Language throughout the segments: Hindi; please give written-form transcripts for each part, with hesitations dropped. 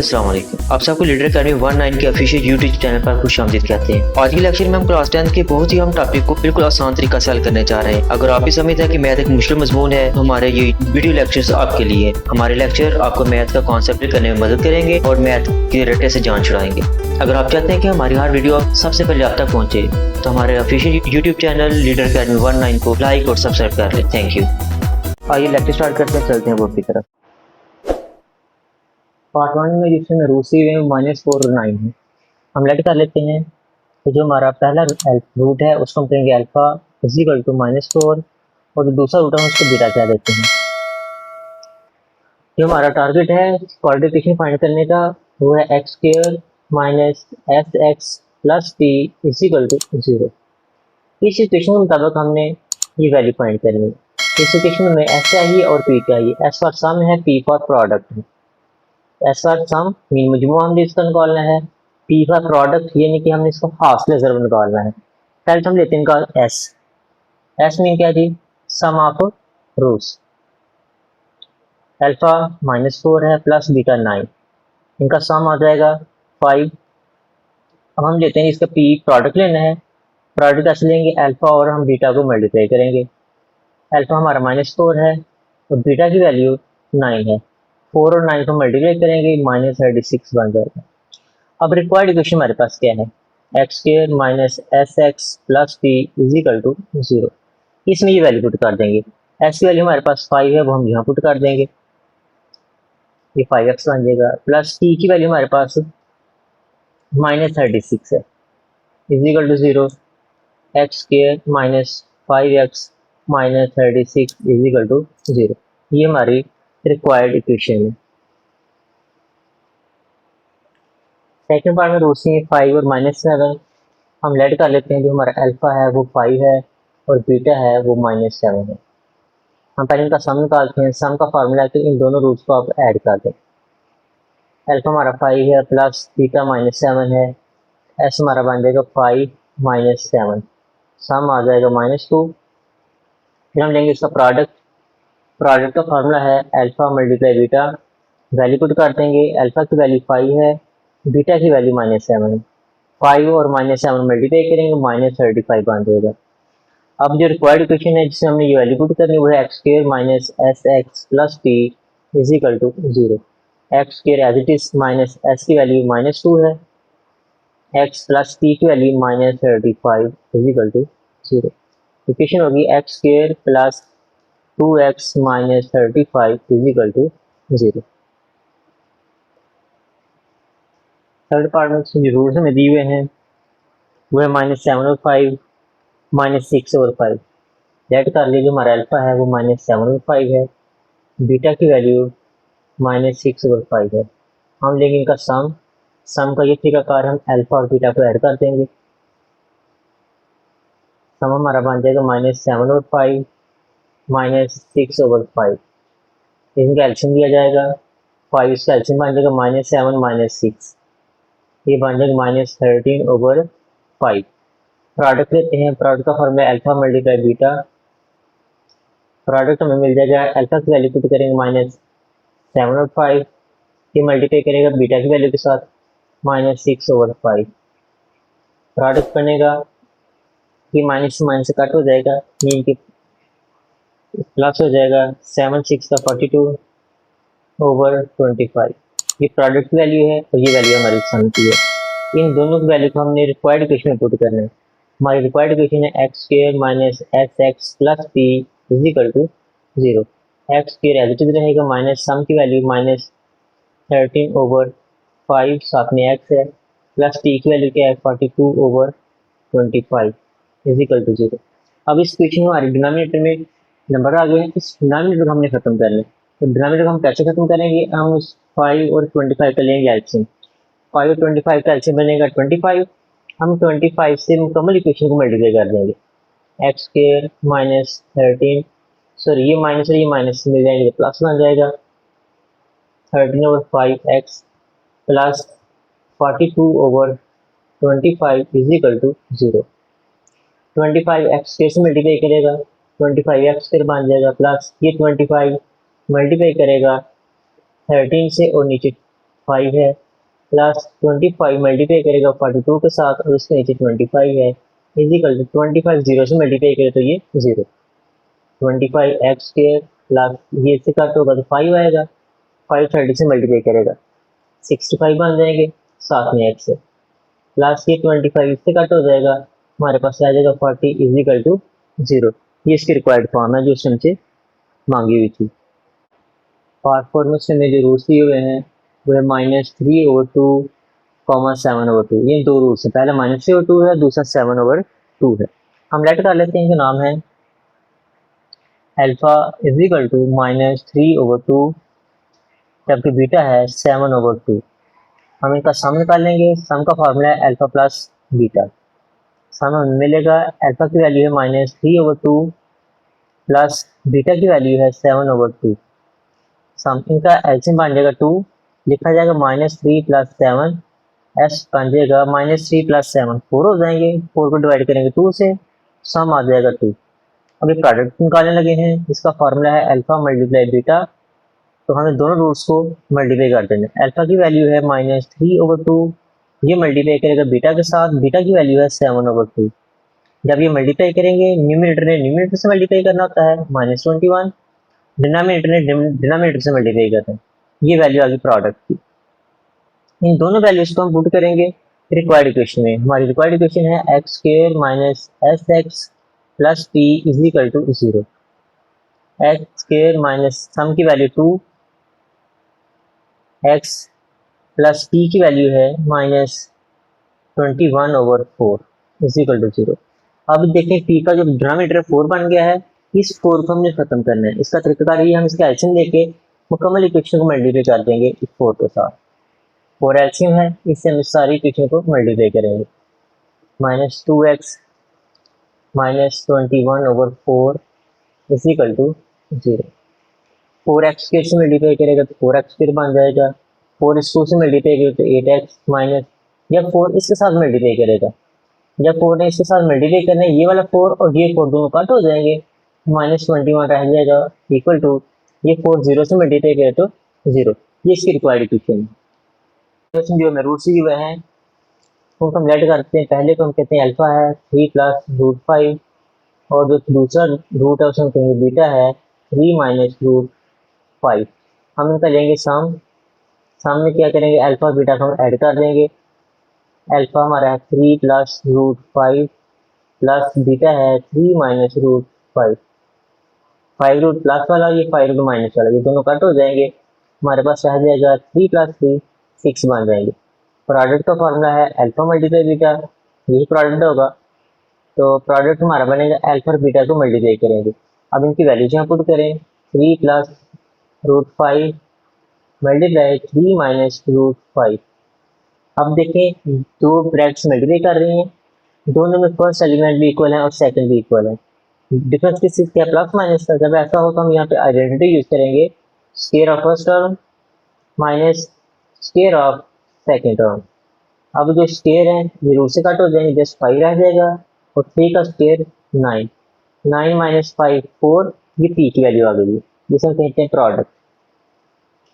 अस्सलाम वालेकुम। आप सबको लीडर अकेडमी 19 के ऑफिशियल यूट्यूब चैनल पर खुशामदीद कहते हैं। आज के लेक्चर में हम क्लास 10 के बहुत ही हम टॉपिक को बिल्कुल आसान तरीका से हल करने जा रहे हैं। अगर आप भी समझते हैं कि मैथ एक मुश्किल मजमून है तो हमारे ये वीडियो लेक्चर्स आपके लिए। हमारे लेक्चर आपको मैथ का कॉन्सेप्ट करने में मदद करेंगे और मैथ के रटे से जान छुड़ाएंगे। अगर आप चाहते हैं कि हमारी हर वीडियो सबसे पहले आप तक पहुंचे तो हमारे official YouTube channel leader academy 19 को लाइक और सब्सक्राइब कर लें। Thank you. आइए लेक्चर स्टार्ट करते हैं, चलते हैं बोर्ड की तरफ। पार्ट 1 में जिसमें रूसी वे -4 और 9 है, हम लेट कर लेते हैं। तो जो हमारा पहला रूट है उसको हम कहेंगे अल्फा इजिकल टू -4 और जो दूसरा रूट है उसको बीटा कह देते हैं। जो हमारा टारगेट है क्वाड्रेटिक फाइंड करने का वो है x square minus S x plus P is equal to 0। इस इक्वेशन के मुताबिक हमने ये वैल्यू फाइंड करनी है। इस इक्वेशन में एस चाहिए और पी चाहिए। एस फॉर सम है, पी फॉर प्रोडक्ट है। एस फॉर सम मीन मजमूआ हमने इसका निकालना है, पी फॉर प्रोडक्ट यानी कि हमने इसको हासिल ज़रूर निकालना है। पहले तो हम लेते हैं इनका एस। एस मीन क्या जी? सम ऑफ रूट्स। अल्फा -4 है प्लस बीटा 9, इनका सम आ जाएगा 5। अब हम लेते हैं इसका पी प्रोडक्ट लेना है। प्रोडक्ट कैसे लेंगे? अल्फा और हम बीटा को मल्टीप्लाई करेंगे। अल्फा हमारा -4 है और बीटा की वैल्यू 9 है। 4 और 9 को मल्टीप्लाई करेंगे -36 बन जाएगा। अब रिक्वायर्ड इक्वेशन हमारे पास क्या है? X square minus S x plus P is equal to 0। इसमें ये वैल्यू पुट कर देंगे। एस की वैल्यू हमारे पास 5 है, वो हम यहाँ पुट कर देंगे, ये 5x बन जाएगा। प्लस पी की वैल्यू हमारे पास -36 है is equal to 0। X square minus 5x minus 36 is equal to 0। ये हमारी रिक्वायर्ड इक्वेशन है। सेकेंड पार्ट में रूट्स हैं 5 और -7। हम लेट कर लेते हैं। जो हमारा अल्फा है वो 5 है और बीटा है वो -7 है। हम पहले इनका सम निकालते हैं। सम का फार्मूला है कि इन दोनों रूट्स को आप ऐड कर दें। अल्फा हमारा 5 है प्लस बीटा -7 है। एस हमारा बन जाएगा 5 -7, सम आ जाएगा -2। फिर हम लेंगे इसका प्रोडक्ट। प्रोडक्ट का फार्मूला है alpha multiply beta. Value put कर देंगे। अल्फा की वैल्यू 5 है, बीटा की वैल्यू -7 है। 5 और -7 मल्टीप्लाई करेंगे -35 बन जाएगा। अब जो रिक्वायर्ड इक्वेशन है जिसमें हमने ये वैल्यू पुट करनी है वो है x square minus S x plus P is equal to 0। X square as it is minus S की वैल्यू -2 है, एक्स प्लस पी की वैल्यू -35 इजिकल टू 0। इक्वेशन होगी X square plus 2x minus 35 is equal to 0। Third part में रूल्स हमें दिए हुए हैं वो है -7 और 5 -6 और 5। लेट कर लीजिए। हमारा अल्फा है वो -7 और 5 है, बीटा की वैल्यू -6 और 5 है। हम लेंगे इनका सम। सम का ये तरीकाकार हम अल्फा और बीटा को ऐड कर देंगे। सम हमारा बन जाएगा -7 और 5 -6 और 5। इनका एल्शियम दिया जाएगा। 5 इसका एल्शियम बन जाएगा -7 -6, ये बन जाएगा -13 ओवर 5। प्रोडक्ट लेते हैं। प्रोडक्ट का formula alpha multiply beta. Product हमें मिल जाएगा। अल्फा की वैल्यू पुट करेंगे -7 और 5, ये मल्टीप्लाई करेगा बीटा की वैल्यू के साथ -6 ओवर 5। प्रोडक्ट बनेगा कि माइनस से कट हो जाएगा, मीन की प्लस हो जाएगा। 7 6 का 42 ओवर 25। ये प्रोडक्ट की वैल्यू है और ये वैल्यू हमारी सम की है। इन दोनों की वैल्यू को हमने रिक्वायर्ड इक्वेशन में पुट करना है। हमारी रिक्वायर्ड इक्वेशन है x square minus S x plus P is equal to 0। X square as it is रहेगा माइनस सम की वैल्यू -13 ओवर 5, साथ में एक्स है, प्लस पी की वैल्यू क्या है 42 ओवर 25 इजिकल टू 0। अब इस इक्वेशन में हमारे डिनोमिनेटर में नंबर आ गए हैं, इस डिनोमिनेटर को हमने खत्म करना है। तो डिनोमिनेटर को हम कैसे खत्म करेंगे? हम उस 5 और 25 का लेंगे एल्शियम। 5 और 25 का एल्शियम बनेगा 25। हम 25 से मुकम्मल इक्वेशन को मल्टीप्लाई कर देंगे। एक्स स्क्वायर माइनस 13, सॉरी ये माइनस और ये माइनस मिल जाएंगे, प्लस बन जाएगा 13 over 5x plus 42 over 25 is equal to 0। 25 X square से मल्टीप्लाई करेगा 25 एक्स स्क्वायर बन जाएगा, प्लस ये 25 मल्टीप्लाई करेगा 13 से और नीचे 5 है, प्लस 25 मल्टीप्लाई करेगा 42 के साथ और उसके नीचे 25 है, इजिकल टू 25 जीरो से मल्टीप्लाई करे तो ये 0, 25x² प्लस ये से कट होगा तो 5 आएगा, 5 30 से मल्टीप्लाई करेगा 65 बन जाएंगे, साथ में x है, प्लस ये 25 इससे कट हो जाएगा, हमारे पास आ जाएगा 40 इजिकल टू 0। ये इसकी रिक्वायर्ड फॉर्म है जो उसने हमसे मांगी हुई थी। पार्ट फॉर्म में हमें जो रूट्स दिए हुए हैं वो है -3/2, 7/2। ये दो रूट्स है, पहला -3/2 है, दूसरा 7/2 है। हम लेट कर लेते हैं, इनका नाम है अल्फा इजिकल टू -3/2 जबकि बीटा है 7/2। हम इनका सम निकालेंगे, सम का फार्मूला है अल्फा प्लस बीटा। सम हमें मिलेगा, अल्फा की वैल्यू है -3/2 प्लस बीटा की वैल्यू है 7/2। सम इनका एलसीएम बन जाएगा 2, लिखा जाएगा -3 + 7, एस बन जाएगा -3 + 7 4 हो जाएंगे, 4 को डिवाइड करेंगे 2 से, सम आ जाएगा 2। अभी प्रोडक्ट निकालने लगे हैं, इसका फार्मूला है अल्फा मल्टीप्लाई बीटा, तो हमें दोनों रूट्स को मल्टीप्लाई कर देना है। अल्फा की वैल्यू है -3/2, ये मल्टीप्लाई करेगा बीटा के साथ, बीटा की वैल्यू है 7/2। जब ये मल्टीप्लाई करेंगे, न्यूमरेटर ने न्यूमरेटर से मल्टीप्लाई करना होता है -21, डिनोमिनेटर ने डिनोमिनेटर से मल्टीप्लाई करना है, ये वैल्यू आ गई प्रोडक्ट की। इन दोनों वैल्यूज को हम पुट करेंगे रिक्वायर्ड इक्वेशन में। हमारी रिक्वायर्ड इक्वेशन है x² - sx plus p is equal to 0। x² minus sum की वैल्यू 2, x प्लस p की वैल्यू है -21/4 इजिकल टू 0। अब देखें p का जो डिनोमिनेटर 4 बन गया है, इस 4 को हमने खत्म करना है। इसका तरीकाकार ये, हम इसका एलसीएम लेके मुकम्मल इक्वेशन को मल्टीप्लाई कर देंगे इस 4 के साथ। 4 एलसीएम है, इससे हम सारी इक्वेशन को मल्टीप्लाई करेंगे। -2x -21/4 is equal to 0। 4x के से मल्टीप्लाई करेगा तो 4x फिर बन जाएगा, 4 इस 2 से मल्टीप्लाई करेगा तो 8x माइनस, या 4 इसके साथ मल्टीप्लाई करेगा, जब 4 ने इसके साथ मल्टीप्लाई करना है, ये वाला 4 और ये 4 दोनों कट हो जाएंगे, -21 रह जाएगा इक्वल टू, ये 4 0 से मल्टीप्लाई करे तो 0। ये इसकी रिक्वायर्ड इक्वेशन है। जो हमें रूट्स दिए हुए हैं उनको हम लेट करते हैं। पहले को हम कहते हैं अल्फा है 3 + √5, और जो दूसरा रूट है उसे हम कहेंगे बीटा है 3 - √5। हम इनका लेंगे सम, सम में क्या करेंगे, अल्फा बीटा को हम ऐड कर देंगे। अल्फा हमारा है 3 + √5 प्लस बीटा है 3 - √5। 5 रूट प्लस वाला, ये 5 रूट माइनस वाला, ये दोनों कट हो जाएंगे, हमारे पास रह जाएगा 3 + 3 6 बन जाएंगे। प्रोडक्ट का फॉर्मूला है अल्फा मल्टीप्लाई बीटा, यही प्रोडक्ट होगा, तो प्रोडक्ट हमारा बनेगा अल्फा और बीटा को मल्टीप्लाई करेंगे। अब इनकी वैल्यूज यहाँ पुट करें, 3 + √5 मल्टीप्लाई 3 - √5। अब देखें दो ब्रैकेट्स मल्टीप्लाई कर रही हैं, दोनों में फर्स्ट एलिमेंट भी इक्वल है और सेकंड भी इक्वल है। डिफरेंस किस चीज़ क्या, प्लस माइनस का। जब ऐसा हो तो हम यहाँ पे आइडेंटिटी यूज करेंगे, square of first term minus square of second term. अब जो स्क्वायर है ये रूट से कट हो जाएंगे, जस्ट 5 रह जाएगा, और 3 का स्क्वायर 9, 9 - 5 4, ये पी की वैल्यू आ गई है, जिसे हम कहते हैं प्रोडक्ट।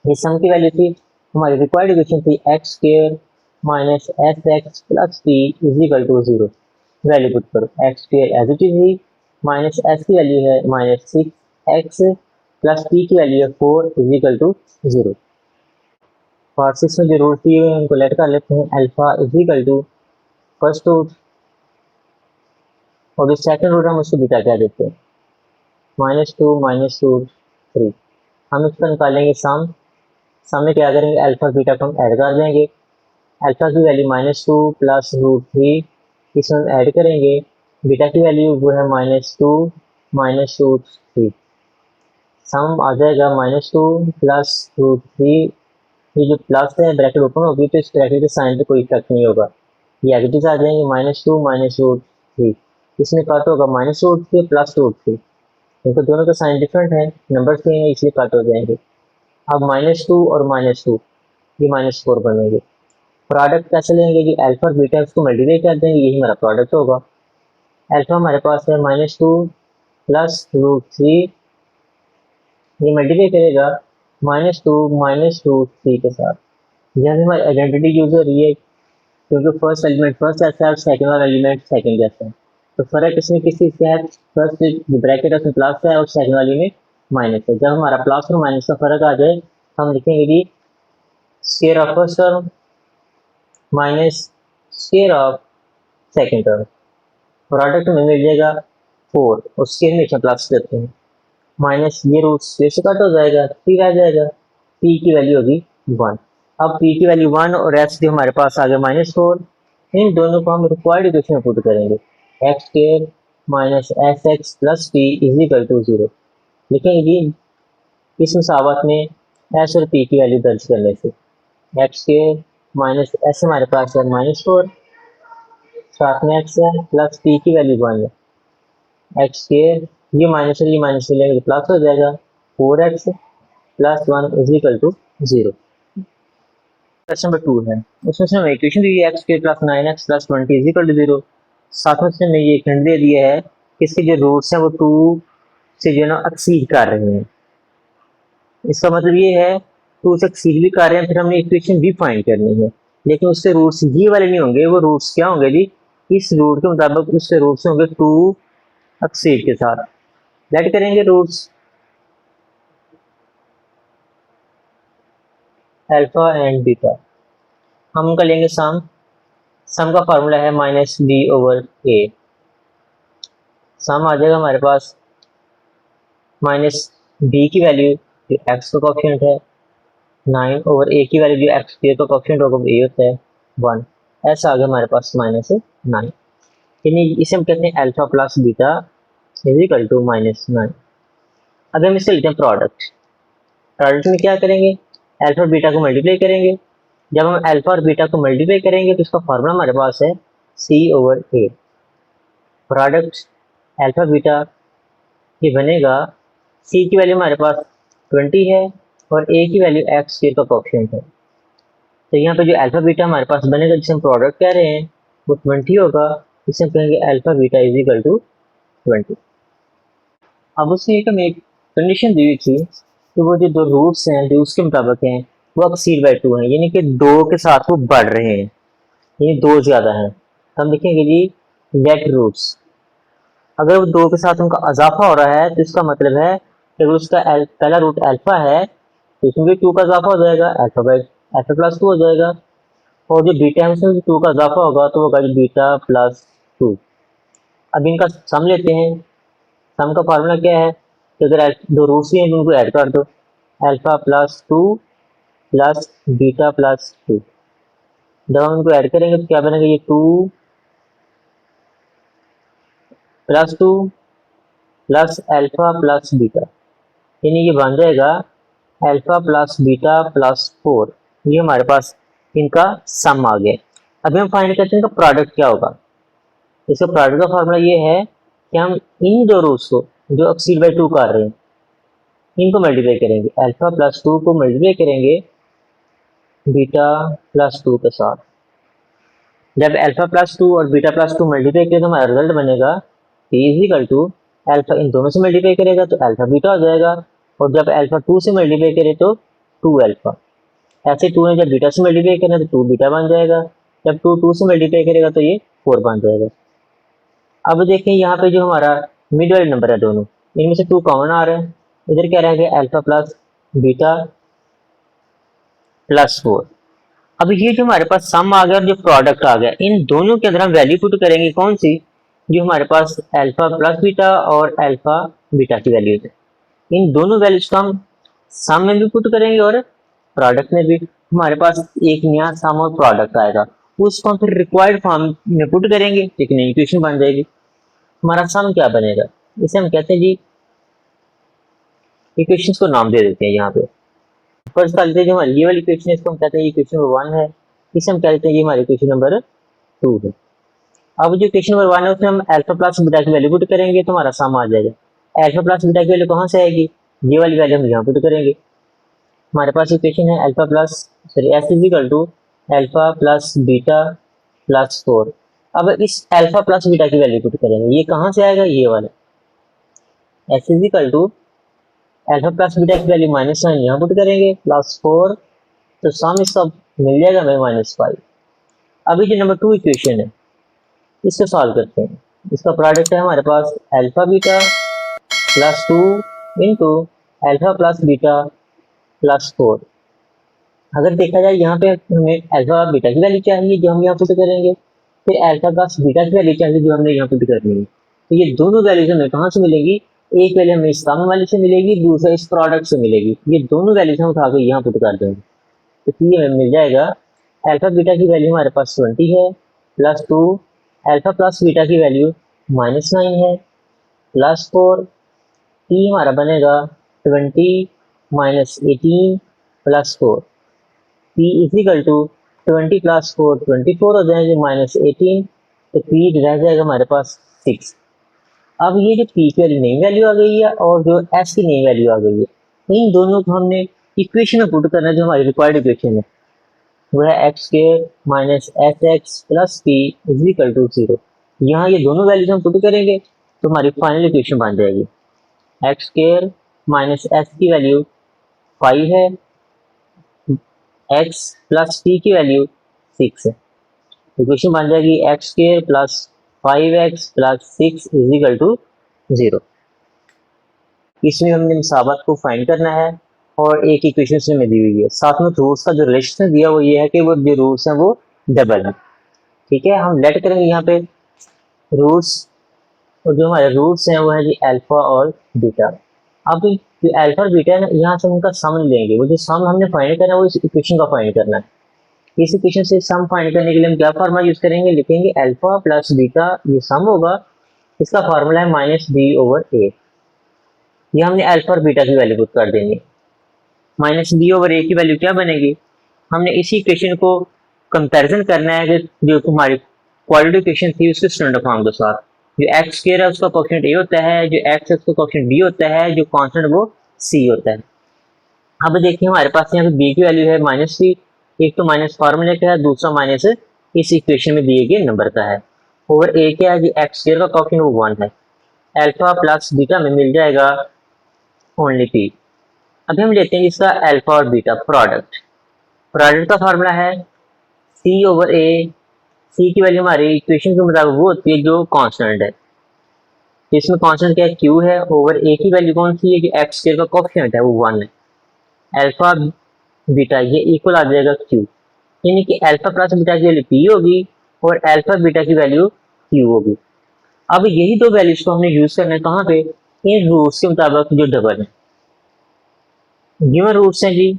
ये सम की वैल्यू थी, हमारी रिक्वायर्ड इक्वेशन थी x² - sx plus p is equal to 0। Value put करो, x² एज इट इज ही, माइनस s की वैल्यू है -6x प्लस p की वैल्यू है 4 इजिकल टू 0। पार्ट 6 में जो रूट दिए हुए हैं उनको लेट कर लेते हैं, alpha is equal to first root, और जो सेकंड रूट हम उसको बीटा कह देते हैं, -2 - √3। हम इसको निकालेंगे सम, सम में क्या करेंगे, अल्फा बीटा को हम ऐड कर देंगे। अल्फा की वैल्यू -2 + √3, इसमें हम ऐड करेंगे, बीटा की वैल्यू वो है -2 - √3। सम आ जाएगा -2 + √3, ये जो प्लस है ब्रैकेट ओपन होगी तो इस ब्रैकेट के साइन पे कोई इफेक्ट नहीं होगा, ये एज इट इज आ जाएंगे, -2 - √3, इसमें कट होगा -√3 प्लस √3, क्योंकि दोनों का साइन डिफरेंट है, नंबर सेम है इसलिए कट हो जाएंगे। अब -2 और -2 ये -4 बनेंगे। प्रोडक्ट कैसे लेंगे जी, अल्फा और बीटा उसको मल्टीप्लाई कर देंगे, यही हमारा प्रोडक्ट होगा। अल्फा हमारे पास है -2 + √3, ये मल्टीप्लाई करेगा -2 - √3 के साथ, यहाँ से हमारी आइडेंटिटी यूज हो रही है क्योंकि फर्स्ट एलिमेंट फर्स्ट ऐसा है और सेकंड वाला एलिमेंट सेकंड जैसा है। तो फर्क इसमें किस चीज़ का है, फर्स्ट जो ब्रैकेट है उसमें प्लस है और सेकंड वाली में माइनस है। जब हमारा प्लस और माइनस का फर्क आ जाए हम लिखेंगे कि square of first term minus square of second term, product में मिल जाएगा 4 और स्क्वायर में हमेशा प्लस करते हैं, माइनस ये रूट स्क्वायर से कट हो जाएगा, 3 आ जाएगा, पी की वैल्यू होगी 1। अब पी की वैल्यू 1 और एस जो हमारे पास आ गया -4, इन दोनों को हम रिक्वायर्ड इक्वेशन में पुट करेंगे, X square minus S x plus P is equal to 0। लिखेंगे जी इस मुसावत में एस और पी की वैल्यू दर्ज करने से, एक्स स्क्वायर माइनस एस हमारे पास है -4, साथ में एक्स है प्लस पी की वैल्यू 1 है, एक्स स्क्वायर ये माइनस और ये माइनस मिलेंगे तो प्लस हो जाएगा 4x plus 1 is equal to 0। Question number 2 है, उसमें से हमें इक्वेशन दी है x square plus 9x plus 20 is equal to 0। साथ में से हमें ये खंड दे दिया है कि इसके जो रूट्स हैं वो 2 से जो है ना एक्सीड कर रहे हैं। इसका मतलब ये है 2 से एक्सीड भी कर रहे हैं, फिर हमने इक्वेशन भी फाइंड करनी है, लेकिन उसके रूट्स ये वाले नहीं होंगे। वो रूट्स क्या होंगे जी, इस रूट के मुताबिक उसके रूट्स होंगे 2 एक्सीड के साथ। लेट करेंगे रूट्स अल्फा एंड बीटा, हम उनका लेंगे सम का फार्मूला है -b/a। सम आ जाएगा हमारे पास -b की वैल्यू जो x का कोएफिशिएंट है, 9/a की वैल्यू जो x स्क्वायर का कोएफिशिएंट होगा वो a होता है 1, ऐसा आ गया हमारे पास -9। यानी इसे हम कहते हैं alpha plus beta is equal to -9। अब हम इससे लेते हैं प्रोडक्ट में क्या करेंगे, अल्फा और बीटा को मल्टीप्लाई करेंगे। जब हम अल्फा और बीटा को मल्टीप्लाई करेंगे तो इसका फार्मूला हमारे पास है c/a। प्रोडक्ट अल्फा बीटा ये बनेगा, c की वैल्यू हमारे पास 20 है और a की वैल्यू x स्क्वायर का कोएफिशिएंट है। तो यहाँ पे जो अल्फा बीटा हमारे पास बनेगा जिसे हम प्रोडक्ट कह रहे हैं वो 20 होगा, इसे हम कहेंगे alpha beta is equal to 20। अब उसकी एक हमें एक कंडीशन दी हुई थी कि वो जो 2 रूट्स हैं जो उसके मुताबिक हैं वो एक्सीड बाय 2 हैं, यानी कि 2 के साथ वो बढ़ रहे हैं, यानी 2 ज़्यादा हैं। हम लिखेंगे जी लेट रूट्स, अगर वो 2 के साथ उनका इजाफा हो रहा है तो इसका मतलब है कि उसका पहला रूट अल्फा है तो इसमें भी 2 का इजाफा हो जाएगा, अल्फा प्लस 2 हो जाएगा, और जो बीटा है उसमें भी 2 का इजाफा होगा तो होगा बीटा प्लस 2। अब इनका सम लेते हैं, सम का फार्मूला क्या है कि अगर 2 रूट्स भी हैं तो उनको ऐड कर दो, alpha plus 2 plus beta plus 2। जब हम इनको ऐड करेंगे तो क्या बनेगा, ये 2 plus 2 plus alpha plus beta, यानी ये बन जाएगा अल्फा प्लस बीटा प्लस 4। ये हमारे पास इनका सम आ गया। अभी हम फाइंड करते हैं इनका प्रोडक्ट क्या होगा। इसका प्रोडक्ट का फार्मूला ये है कि हम इन 2 रूट्स को जो एक्सीड बाय 2 कर रहे हैं इनको मल्टीप्लाई करेंगे, अल्फा प्लस 2 को मल्टीप्लाई करेंगे बीटा प्लस 2 के साथ। जब अल्फा प्लस 2 और बीटा प्लस 2 मल्टीप्लाई करें तो हमारा रिजल्ट बनेगा p is equal to alpha इन दोनों से मल्टीप्लाई करेगा तो अल्फा बीटा हो जाएगा, और जब अल्फा 2 से मल्टीप्लाई करे तो 2 अल्फा, ऐसे 2 ने जब बीटा से मल्टीप्लाई करना तो 2 बीटा बन जाएगा, जब 2 2 से मल्टीप्लाई करेगा तो ये 4 बन जाएगा। अब देखें यहाँ पे जो हमारा मिड वाले नंबर है दोनों इनमें से 2 कॉमन आ रहा है, इधर क्या रह गया अल्फा प्लस बीटा प्लस 4। अब ये जो हमारे पास सम आ गया और जो प्रोडक्ट आ गया इन दोनों के अंदर हम वैल्यू पुट करेंगे कौन सी, जो हमारे पास अल्फा प्लस बीटा और अल्फा बीटा की वैल्यूज है, इन दोनों वैल्यूज को हम सम में भी पुट करेंगे और प्रोडक्ट में भी। हमारे पास एक नया सम और प्रोडक्ट आएगा, उसको हम फिर रिक्वायर्ड फॉर्म में पुट करेंगे, एक नई इक्वेशन बन जाएगी। हमारा सम क्या बनेगा, इसे हम कहते हैं जी, इक्वेशंस को नाम दे देते हैं यहाँ पे। फर्स्ट कर लेते हैं जो हमारी ये वाली इक्वेशन है इसको हम कहते हैं इक्वेशन नंबर 1 है, इसे हम कहते हैं ये हमारी इक्वेशन नंबर 2 है। अब जो इक्वेशन नंबर 1 है उसमें हम अल्फा प्लस बीटा की वैल्यू पुट करेंगे तो हमारा सम आ जाएगा। अल्फा प्लस बीटा की वैल्यू कहाँ से आएगी, ये वाली वैल्यू हम यहाँ पुट करेंगे। हमारे पास इक्वेशन है alpha plus sorry S is equal to alpha plus beta plus 4। अब इस अल्फा प्लस बीटा की वैल्यू पुट करेंगे, ये कहाँ से आएगा, ये वाला S is equal to alpha plus beta की वैल्यू -9 यहाँ पुट करेंगे प्लस 4, तो सम इसका मिल जाएगा हमें -5। अभी जो नंबर 2 इक्वेशन है इसको सॉल्व करते हैं। इसका प्रोडक्ट है हमारे पास alpha beta plus 2 into alpha plus beta plus 4। अगर देखा जाए यहाँ पे हमें अल्फा बीटा की वैल्यू चाहिए जो हम यहाँ पुट करेंगे, फिर अल्फा प्लस बीटा की वैल्यू चाहिए जो हमने यहाँ पुट करनी है। तो ये दोनों वैल्यूज हमें कहाँ से मिलेगी? एक वैल्यू हमें इस सम वाले से मिलेगी, दूसरा इस प्रोडक्ट से मिलेगी। ये दोनों वैल्यूज हम उठा के यहाँ पुट कर देंगे। तो ये हमें मिल जाएगा अल्फा बीटा की वैल्यू हमारे पास 20 है प्लस 2, अल्फा प्लस बीटा की वैल्यू -9 है प्लस 4, टी हमारा बनेगा 20 minus 18 plus 4। P is equal to 20 plus 4 24 हो जाएंगे -18, तो पी रह जाएगा हमारे पास 6। अब ये जो पी की वैल्यू नई वैल्यू आ गई है और जो एस की नई वैल्यू आ गई है, इन दोनों को हमने इक्वेशन में पुट करना है। जो हमारी रिक्वायर्ड इक्वेशन है वो है x square minus S x plus P is equal to 0। यहाँ ये दोनों वैल्यूज हम पुट करेंगे तो हमारी फाइनल इक्वेशन बन जाएगी। एक्स स्क्वायर माइनस एस की वैल्यू 5 है, एक्स प्लस पी की वैल्यू 6 है। इक्वेशन बन जाएगी X square plus 5x plus 6 is equal to 0। इसमें हमने मुसावत को फाइंड करना है और एक इक्वेशन से में दी हुई है। साथ में रूट्स का जो रिलेशन दिया वो ये है कि वो जो रूट्स हैं वो डबल है। ठीक है, हम लेट करेंगे यहाँ पे रूट्स, और जो हमारे रूट्स हैं वो है जी अल्फा और बीटा। अब जो अल्फा और बीटा है ना, यहाँ से हम उनका सम लेंगे। वो जो सम हमने फाइंड करना है वो इस इक्वेशन का फाइंड करना है। इस इक्वेशन से सम फाइंड करने के लिए हम क्या फार्मूला यूज करेंगे? लिखेंगे अल्फा प्लस बीटा, ये सम होगा, इसका फार्मूला है -b/a। ये हमने अल्फा और बीटा की वैल्यू पुट कर देंगे। -b/a की वैल्यू क्या बनेगी? हमने इसी इक्वेशन को कंपैरिजन करना है कि जो हमारी क्वाड्रेटिक इक्वेशन थी उसके स्टैंडर्ड फॉर्म के साथ। जो एक्स स्क्वायर है उसका कोएफिशिएंट a होता है, जो एक्स है उसका कोएफिशिएंट b होता है, जो कांस्टेंट वो c होता है। अब देखिए हमारे पास यहाँ पे b की वैल्यू है -3। एक तो माइनस फार्मूले का है, दूसरा माइनस इस इक्वेशन में दिए गए नंबर का है। ओवर a क्या है? एक्स स्क्वायर का कोएफिशिएंट वो 1 है। अल्फा प्लस बीटा में मिल जाएगा ओनली p। अभी हम लेते हैं इसका अल्फा और बीटा प्रोडक्ट। प्रोडक्ट का फार्मूला है c/a। c की वैल्यू हमारी इक्वेशन के मुताबिक वो होती है जो कांस्टेंट है। इसमें कांस्टेंट क्या है? q है। ओवर a की वैल्यू कौन सी है? कि एक्स स्क्वायर का कोएफिशिएंट है वो 1 है। अल्फा बीटा ये इक्वल आ जाएगा q, यानी कि अल्फा प्लस बीटा की वैल्यू p होगी और अल्फा बीटा की वैल्यू q होगी। अब यही दो वैल्यूज को हमने यूज करना है कहाँ पे? इन रूट्स के मुताबिक जो डबल है। गिवन रूट्स हैं जी,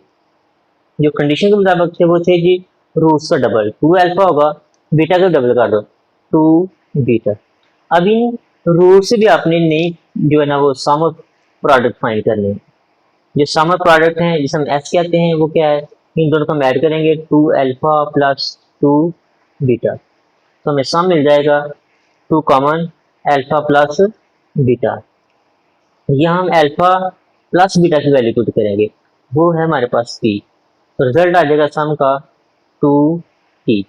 जो कंडीशन के मुताबिक थे वो थे जी रूट्स का डबल। 2 अल्फा होगा, बीटा का डबल कर दो 2 बीटा। अब इन रूट से भी आपने नई जो है ना वो सम ऑफ प्रोडक्ट फाइंड करनी है। जो सम ऑफ प्रोडक्ट है जिसे हम एस कहते हैं वो क्या है? इन दोनों को हम ऐड करेंगे 2 अल्फा प्लस 2 बीटा, तो हमें सम मिल जाएगा 2 कॉमन अल्फा प्लस बीटा। यहाँ हम अल्फा प्लस बीटा की वैल्यू पुट करेंगे, वो है हमारे पास p। तो रिजल्ट आ जाएगा सम का 2t।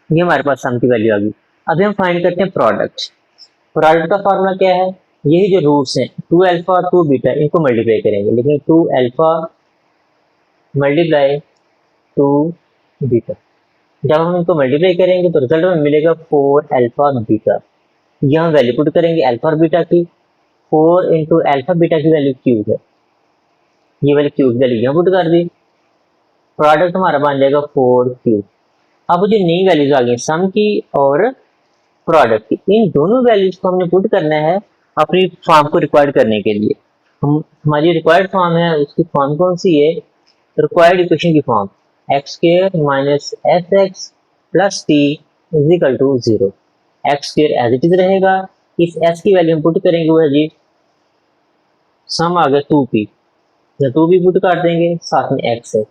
ये हमारे पास सम की वैल्यू आ गई। अभी हम फाइंड करते हैं प्रोडक्ट। प्रोडक्ट का फार्मूला क्या है? यही जो रूट्स हैं 2 अल्फा और 2 बीटा, इनको मल्टीप्लाई करेंगे। लेकिन 2 अल्फा मल्टीप्लाई 2 बीटा, जब हम इनको मल्टीप्लाई करेंगे तो रिजल्ट में मिलेगा 4 अल्फा बीटा। यहाँ वैल्यू पुट करेंगे अल्फा और बीटा की। 4 इंटू अल्फा बीटा की वैल्यू क्यूब है, ये वाली क्यूब वैल्यू यहाँ पुट कर दी। प्रोडक्ट हमारा बन जाएगा 4 क्यूब। अब जो नई वैल्यूज आ गई सम की और प्रोडक्ट की, इन दोनों वैल्यूज को हमने पुट करना है अपनी फॉर्म को रिक्वायर्ड करने के लिए। हमारी रिक्वायर्ड फॉर्म है, उसकी फॉर्म कौन सी है? रिक्वायर्ड इक्वेशन की form X square minus S x plus T is equal to 0। X square as it is रहेगा, इस एस की वैल्यू हम पुट करेंगे वो है जी सम आ गया 2p, या 2p पुट कर देंगे, साथ में एक्स है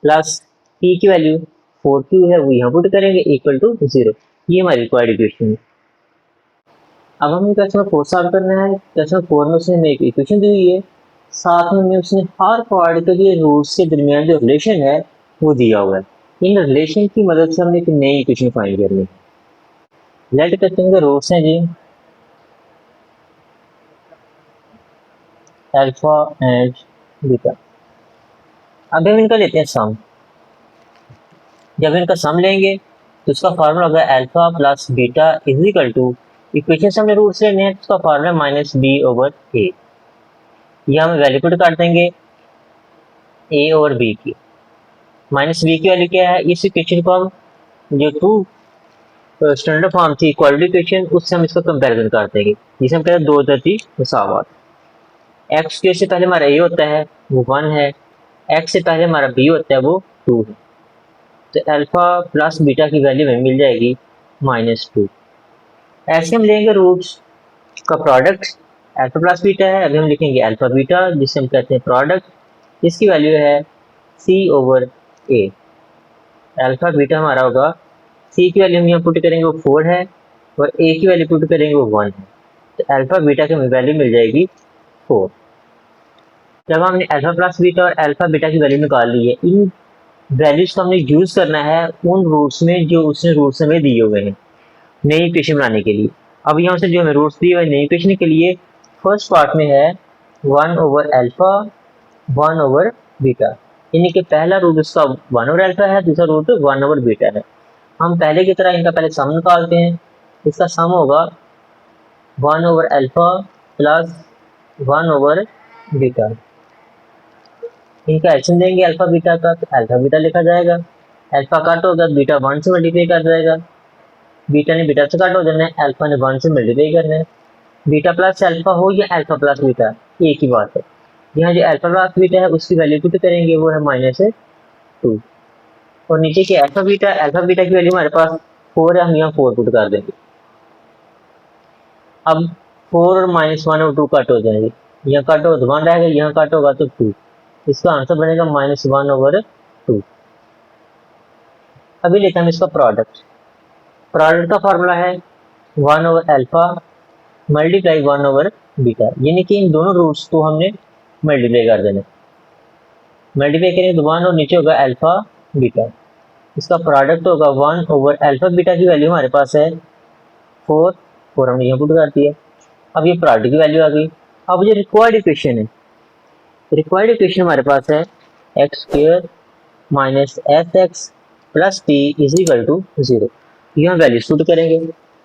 प्लस p की वैल्यू 4q है वो यहाँ पुट करेंगे इक्वल टू 0। ये हमारी रिक्वायर्ड इक्वेशन है। अब हमें क्वेश्चन 4 सॉल्व करना है। क्वेश्चन 4 में उसने हमें एक इक्वेशन दी हुई है, साथ में उसने हर पार्ट के लिए रूट्स के दरमियान जो रिलेशन है वो दिया हुआ है। इन रिलेशन की मदद से हमने एक नई इक्वेशन फाइंड करनी है। लेट क्वेश्चन के रूट्स हैं जी अल्फा एंड बीटा। अब हम इनका लेते हैं सम। जब इनका सम लेंगे तो उसका फार्मूला होगा alpha plus beta is equal to, equation से हमने रूट्स लेने हैं तो उसका formula minus B over A. यह हम वैल्यू पुट कर देंगे ए और बी की। माइनस बी की वैल्यू क्या है, इस इक्वेशन को हम जो टू स्टैंडर्ड फॉर्म थी इक्वालिटी इक्वेशन, उससे हम इसका कंपैरिजन कर देंगे, जिसे हम कहते हैं दो दर्जी मसावत। एक्स स्क्वायर से पहले हमारा ए होता है वो 1 है, एक्स से पहले हमारा बी होता है वो 2 है। तो अल्फा प्लस बीटा की वैल्यू हमें मिल जाएगी -2। ऐसे हम लेंगे रूट्स का प्रोडक्ट, अल्फा प्लस बीटा है, अभी हम लिखेंगे अल्फा बीटा जिसे हम कहते हैं प्रोडक्ट, इसकी वैल्यू है सी ओवर ए। अल्फा बीटा हमारा होगा, सी की वैल्यू हम यहाँ पुट करेंगे वो 4 है और ए की वैल्यू पुट करेंगे वो 1 है। तो अल्फा बीटा की हमें वैल्यू मिल जाएगी 4। जब हमने अल्फा प्लस बीटा और अल्फा बीटा की वैल्यू निकाल ली है, इन वैल्यूज को हमने यूज करना है उन रूट्स में जो उसने रूट्स हमें दिए हुए हैं नई इक्वेशन बनाने के लिए। अब यहाँ से जो हमें रूट्स दिए हुए नई इक्वेशन के लिए, फर्स्ट पार्ट में है 1 ओवर अल्फा 1 ओवर बीटा, यानी कि पहला रूट उसका 1 ओवर अल्फा है, दूसरा रूट 1 ओवर बीटा है। हम पहले की तरह इनका पहले सम निकालते हैं। इसका सम होगा 1 over alpha plus 1 over beta. इनका एल्सियम देंगे अल्फा बीटा का, तो अल्फा बीटा लिखा जाएगा। अल्फा कट होगा, बीटा 1 से मल्टीप्लाई कर जाएगा, बीटा ने बीटा से कट हो जाना है, अल्फा ने 1 से मल्टीप्लाई करना है। बीटा प्लस अल्फा हो या अल्फा प्लस बीटा, एक ही बात है। यहाँ जो अल्फा प्लस बीटा है उसकी वैल्यू पुट करेंगे वो है -2, और नीचे की अल्फा बीटा की वैल्यू हमारे पास 4 है, हम यहाँ 4 पुट कर देंगे। अब 4 और -1 और 2 कट हो जाएंगे, यहाँ कट होगा तो 1 रहेगा, यहाँ कट होगा तो 2। इसका आंसर बनेगा -1 ओवर 2। अभी लेते हैं हम इसका प्रोडक्ट। प्रोडक्ट का फॉर्मूला है 1 over alpha multiply 1 over beta, यानी कि इन दोनों रूट्स को हमने मल्टीप्लाई कर देना। मल्टीप्लाई करेंगे तो 1 और नीचे होगा अल्फा बीटा, इसका प्रोडक्ट होगा 1 ओवर अल्फा बीटा की वैल्यू हमारे पास है 4 हमने यहाँ पुट कर दिया। अब ये प्रोडक्ट की वैल्यू आ गई। अब ये रिक्वायर्ड इक्वेशन है, रिक्वायर्ड इक्वेशन हमारे पास है x square minus F X plus T is equal to 0। यहाँ वैल्यू पुट करेंगे,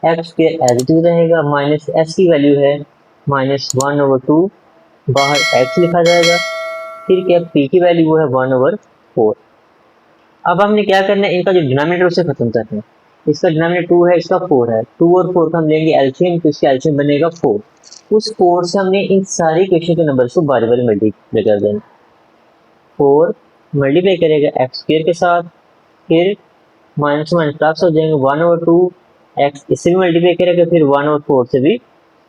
X square as it is रहेगा, माइनस एस की वैल्यू है -1 ओवर 2, बाहर एक्स लिखा जाएगा, फिर क्या पी की वैल्यू वो है 1 ओवर 4। अब हमने क्या करना है, इनका जो डिनोमिनेटर उसे खत्म करना है। इसका डिनोमिनेटर 2 है, इसका 4 है, 2 और 4 का हम लेंगे एलसीएम, तो इसका एलसीएम बनेगा 4। उस 4 से हमने इन सारी इक्वेशन के नंबर को बारी बारी मल्टीप्लाई कर देना। 4 मल्टीप्लाई करेगा एक्स स्क्वायर के साथ, फिर माइनस माइनस प्लस हो जाएंगे 1 ओवर 2, एक्स इससे भी मल्टीप्लाई करेगा, फिर 1 और 4 से भी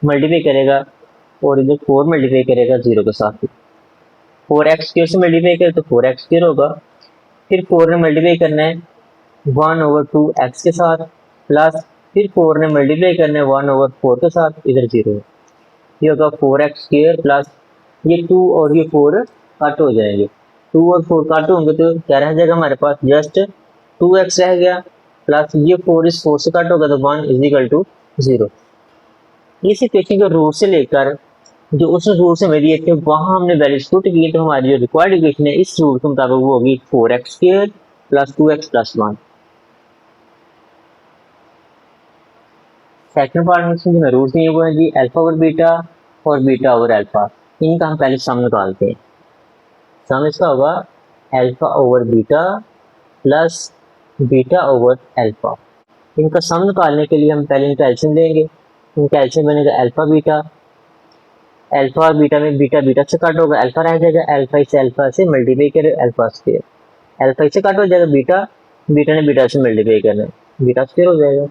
मल्टीप्लाई करेगा, और इधर 4 मल्टीप्लाई करेगा 0 के साथ। 4 एक्स स्क्वायर से मल्टीप्लाई करे तो 4 एक्स स्क्वायर होगा, फिर 4 ने मल्टीप्लाई करना है 1 ओवर 2 एक्स के साथ, प्लस फिर 4 ने मल्टीप्लाई करना है 1 ओवर 4 के साथ, इधर 0 है। ये होगा 4 एक्स स्क्वायर प्लस ये 2 और ये 4 कट हो जाएंगे, 2 और 4 कट होंगे तो क्या रह जाएगा हमारे पास, जस्ट 2x रह गया, प्लस ये 4 इस 4 से कट होगा तो 1 इज इक्वल टू 0। इस इक्वेशन के रूट से लेकर जो उस रूट से मेरी थे वहां हमने वैल्यूज पुट की, तो हमारी जो रिक्वायर्ड इक्वेशन है इस रूट के मुताबिक वो होगी 4x square plus 2x plus 1। Second part में जो रूट दिए हुए हैं जी अल्फा ओवर बीटा और बीटा ओवर अल्फा, इनका हम पहले सम निकालते हैं। सम इसका होगा alpha over beta plus beta over alpha. इनका सम निकालने के लिए हम पहले इनका एलसीएम लेंगे, इनका एलसीएम बनेगा अल्फा बीटा, अल्फा और बीटा में बीटा बीटा से कट होगा, अल्फा रह जाएगा, अल्फा से मल्टीप्लाई करे अल्फा स्क्वायर, अल्फा से कट हो जाएगा, बीटा बीटा ने बीटा से मल्टीप्लाई करना, बीटा स्क्वायर हो जाएगा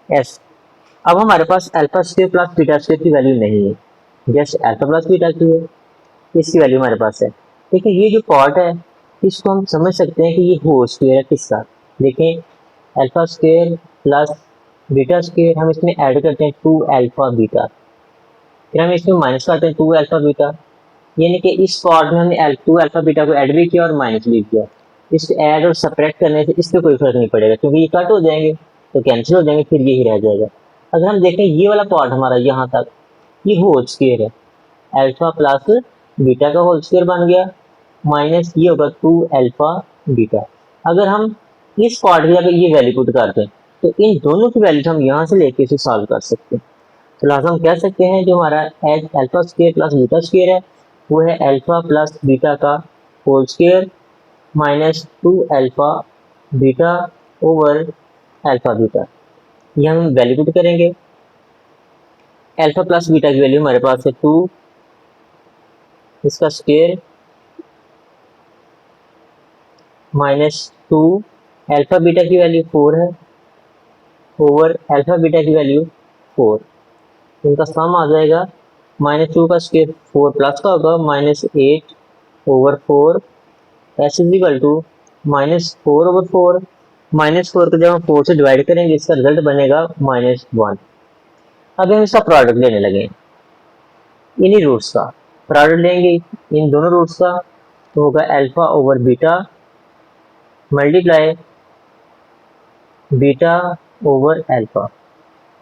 एस। अब हमारे पास alpha square plus beta square की वैल्यू नहीं है, जस्ट अल्फा प्लस बीटा की है, इसकी वैल्यू हमारे पास है। देखिए ये जो पार्ट है इसको हम समझ सकते हैं कि ये होल स्क्वायर है किसका। देखें alpha square plus beta square, हम इसमें ऐड करते हैं 2 अल्फा बीटा, फिर हम इसमें माइनस करते हैं 2 अल्फा बीटा, यानी कि इस पार्ट में हमने 2 अल्फा बीटा को ऐड भी किया और माइनस भी किया। इसको ऐड और सब्ट्रैक्ट करने से इस पर कोई फर्क नहीं पड़ेगा, क्योंकि ये कट हो जाएंगे तो कैंसिल हो जाएंगे, फिर यही रह जाएगा। अगर हम देखें ये वाला पार्ट हमारा यहाँ तक ये होल स्क्वायर है, अल्फा प्लस बीटा का होल स्क्वायर बन गया, माइनस ये होगा 2 अल्फा बीटा। अगर हम इस पार्ट की अगर ये वैल्यू पुट करते हैं तो इन दोनों की वैल्यू हम यहाँ से लेके इसे सॉल्व कर सकते हैं। तो लास्ट हम कह सकते हैं जो हमारा H alpha square plus beta square है वो है अल्फा प्लस बीटा का whole square minus 2 alpha beta over alpha beta. ये हम वैल्यू पुट करेंगे। अल्फा प्लस बीटा की वैल्यू हमारे पास है 2, इसका स्क्वायर माइनस 2 अल्फा बीटा की वैल्यू 4 है ओवर अल्फा बीटा की वैल्यू 4। इनका सम आ जाएगा -2 का स्क्वायर 4 प्लस का होगा -8 over 4 S is equal to -4 over 4। -4 को जब हम 4 से डिवाइड करेंगे इसका रिजल्ट बनेगा -1। अब हम इसका प्रोडक्ट लेने लगे इन्हीं रूट्स का प्रोडक्ट लेंगे इन दोनों रूट्स का तो होगा alpha over beta multiply beta over alpha.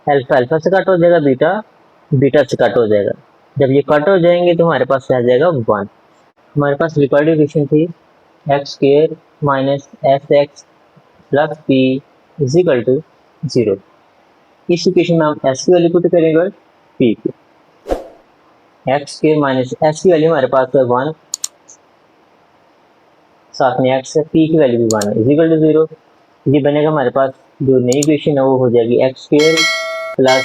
Alpha alpha से कट हो जाएगा बीटा बीटा से कट हो जाएगा। जब ये कट हो जाएंगे तो हमारे पास आ जाएगा 1। हमारे पास रिक्वायर्ड इक्वेशन थी X square minus F X plus P is equal to 0। इस इक्वेशन में हम एस की वैल्यू पुट करेंगे और पी की। एक्स स्क्वायर माइनस एस की वैल्यू हमारे पास है 1, साथ में एक्स है, पी की वैल्यू भी 1 है इज इक्वल टू 0। ये बनेगा हमारे पास जो नई इक्वेशन है वो हो जाएगी X square plus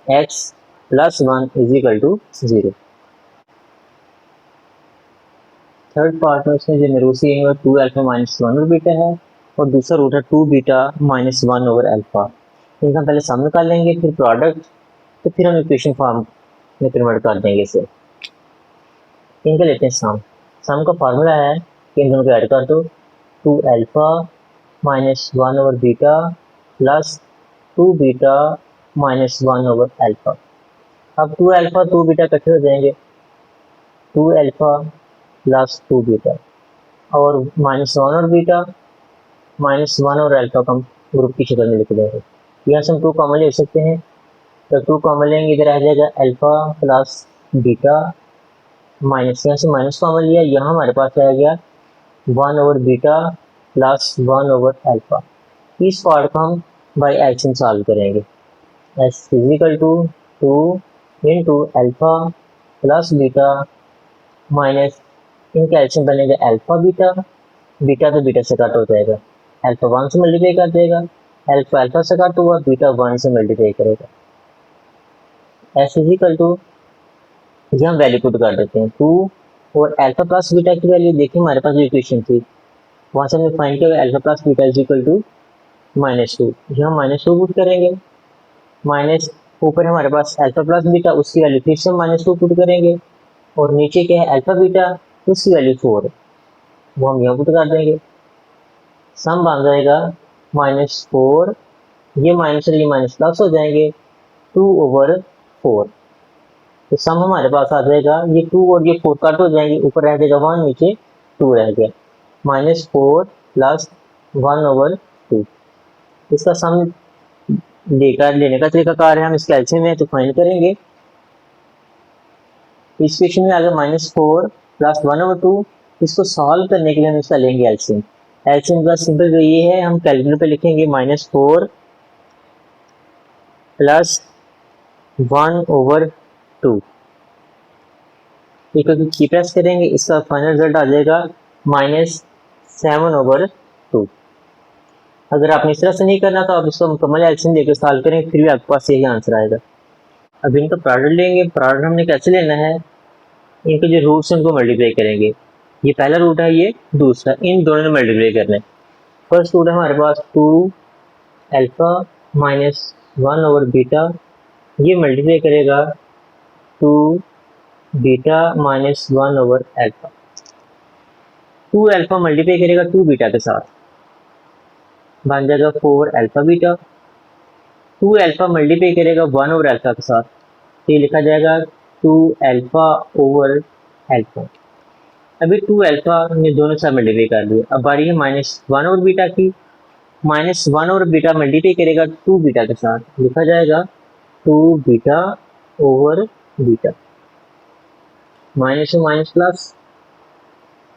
X plus 1 is equal to 0। Third part में उसमें जो रूट सी है 2 अल्फा माइनस 1 ओवर बीटा है और दूसरा रूट है 2 बीटा माइनस 1 ओवर अल्फा। इनका पहले सम निकाल लेंगे फिर प्रोडक्ट तो फिर हम इक्वेशन फॉर्म में कन्वर्ट कर देंगे इसे। इनका लेते हैं सम। सम का फार्मूला है कि इन दोनों को ऐड कर दो 2 alpha minus 1 over beta plus 2 beta minus 1 over alpha. अब 2 अल्फा 2 बीटा इकट्ठे हो जाएंगे 2 अल्फा प्लस 2 बीटा और -1 और बीटा -1 और अल्फा का ग्रुप की शक्ल में लिख देंगे। यहाँ से हम 2 कॉमन ले सकते हैं तो 2 कॉमन लेंगे इधर आ जाएगा अल्फा प्लस बीटा माइनस यहाँ से माइनस कॉमन लिया यहाँ हमारे पास आ गया 1 over beta plus 1 over alpha. इस पार्ट को हम बाई एलसीएम सॉल्व करेंगे। S is equal to 2 into alpha plus beta minus इनका एलसीएम बनेगा अल्फा बीटा बीटा तो बीटा से कट हो जाएगा अल्फा 1 से मल्टीप्लाई कर देगा अल्फा अल्फा से कट हुआ बीटा 1 से मल्टीप्लाई करेगा। एस इजिकल टू ये हम वैल्यू पुट कर देते हैं 2 और अल्फा प्लस बीटा की वैल्यू देखिए हमारे पास जो इक्वेशन थी वहाँ से हमने फाइंड किया alpha plus beta is equal to -2। यहाँ -2 पुट करेंगे माइनस ऊपर हमारे पास अल्फा प्लस बीटा उसकी वैल्यू फिर से -2 पुट करेंगे और नीचे क्या है अल्फा बीटा उसकी वैल्यू 4 वो हम यहाँ पुट कर देंगे। सम बन जाएगा -4 ये माइनस और ये माइनस प्लस हो जाएंगे 2 ओवर 4। तो सम हमारे पास आ जाएगा ये 2 और ये 4 कट हो जाएंगे ऊपर रह जाएगा 1 नीचे 2 रह गया -4 प्लस 1 ओवर 2। इसका सम लेने का तरीका कार है हम इसके एलसीएम में तो फाइंड करेंगे। इस क्वेश्चन में अगर -4 प्लस 1 ओवर 2 इसको सॉल्व करने के लिए हम इसका लेंगे एलसीएम। एलसीएम का सिंपल जो ये है हम कैलकुलेटर पे लिखेंगे -4 प्लस 1 ओवर 2 की प्रेस करेंगे इसका फाइनल रिजल्ट आ जाएगा -7 ओवर 2। अगर आपने इस तरह से नहीं करना तो आप इसको मुकम्मल एलसीएम लेकर सॉल्व करेंगे फिर भी आपके पास यही आंसर आएगा। अब इनका प्रोडक्ट लेंगे प्रोडक्ट हमने कैसे लेना है इनके जो रूट्स हैं उनको मल्टीप्लाई करेंगे। ये पहला रूट है ये दूसरा इन दोनों में मल्टीप्लाई करना है। फर्स्ट रूट है हमारे पास 2 अल्फा माइनस 1 ओवर बीटा ये मल्टीप्लाई करेगा 2 beta minus 1 over alpha. 2 alpha multiply करेगा 2 बीटा के साथ बन जाएगा 4 अल्फा बीटा। 2 अल्फा मल्टीप्लाई करेगा 1 ओवर अल्फा के साथ तो ये लिखा जाएगा 2 अल्फा ओवर अल्फा। अभी 2 अल्फा ने दोनों साथ मल्टीप्लाई कर दिया। अब बारी है -1 ओवर बीटा की। -1 ओवर बीटा मल्टीप्लाई करेगा 2 बीटा के साथ लिखा जाएगा 2 बीटा ओवर बीटा माइनस से माइनस प्लस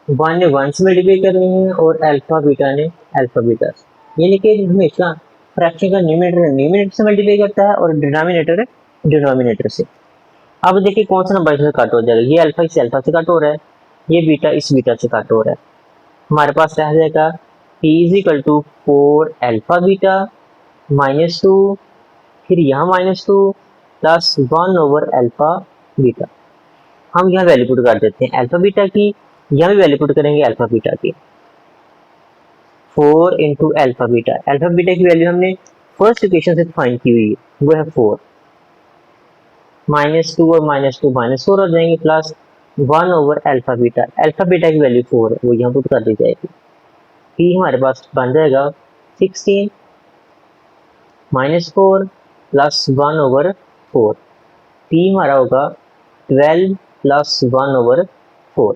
वन ने वन से मल्टीप्लाई करनी है और अल्फा बीटा ने अल्फा बीटा से, यानी कि हमेशा फ्रैक्शन का न्यूमरेटर से मल्टीप्लाई करता है और डिनोमिनेटर डिनोमिनेटर से। अब देखिए कौन सा नंबर से कट हो जाएगा, ये अल्फा इस अल्फा से कट हो रहा है, ये बीटा इस बीटा से कट हो रहा है। हमारे पास रह जाएगा t is equal to 4 alpha beta minus 2, फिर यहाँ minus 2 plus 1 over alpha beta. हम यहाँ वैल्यू पुट कर देते हैं अल्फा बीटा की, यहाँ भी वैल्यू पुट करेंगे अल्फा बीटा की। 4 इंटू अल्फा बीटा की वैल्यू हमने फर्स्ट इक्वेशन से फाइंड की हुई है, वो है 4। माइनस 2 और माइनस 2 माइनस 4 हो जाएंगे, प्लस 1 ओवर अल्फा बीटा की वैल्यू 4 है, वो यहाँ पुट कर दी जाएगी। t हमारे पास बन जाएगा 16 माइनस 4 प्लस 1 ओवर 4। t हमारा होगा 12 प्लस 1 ओवर 4।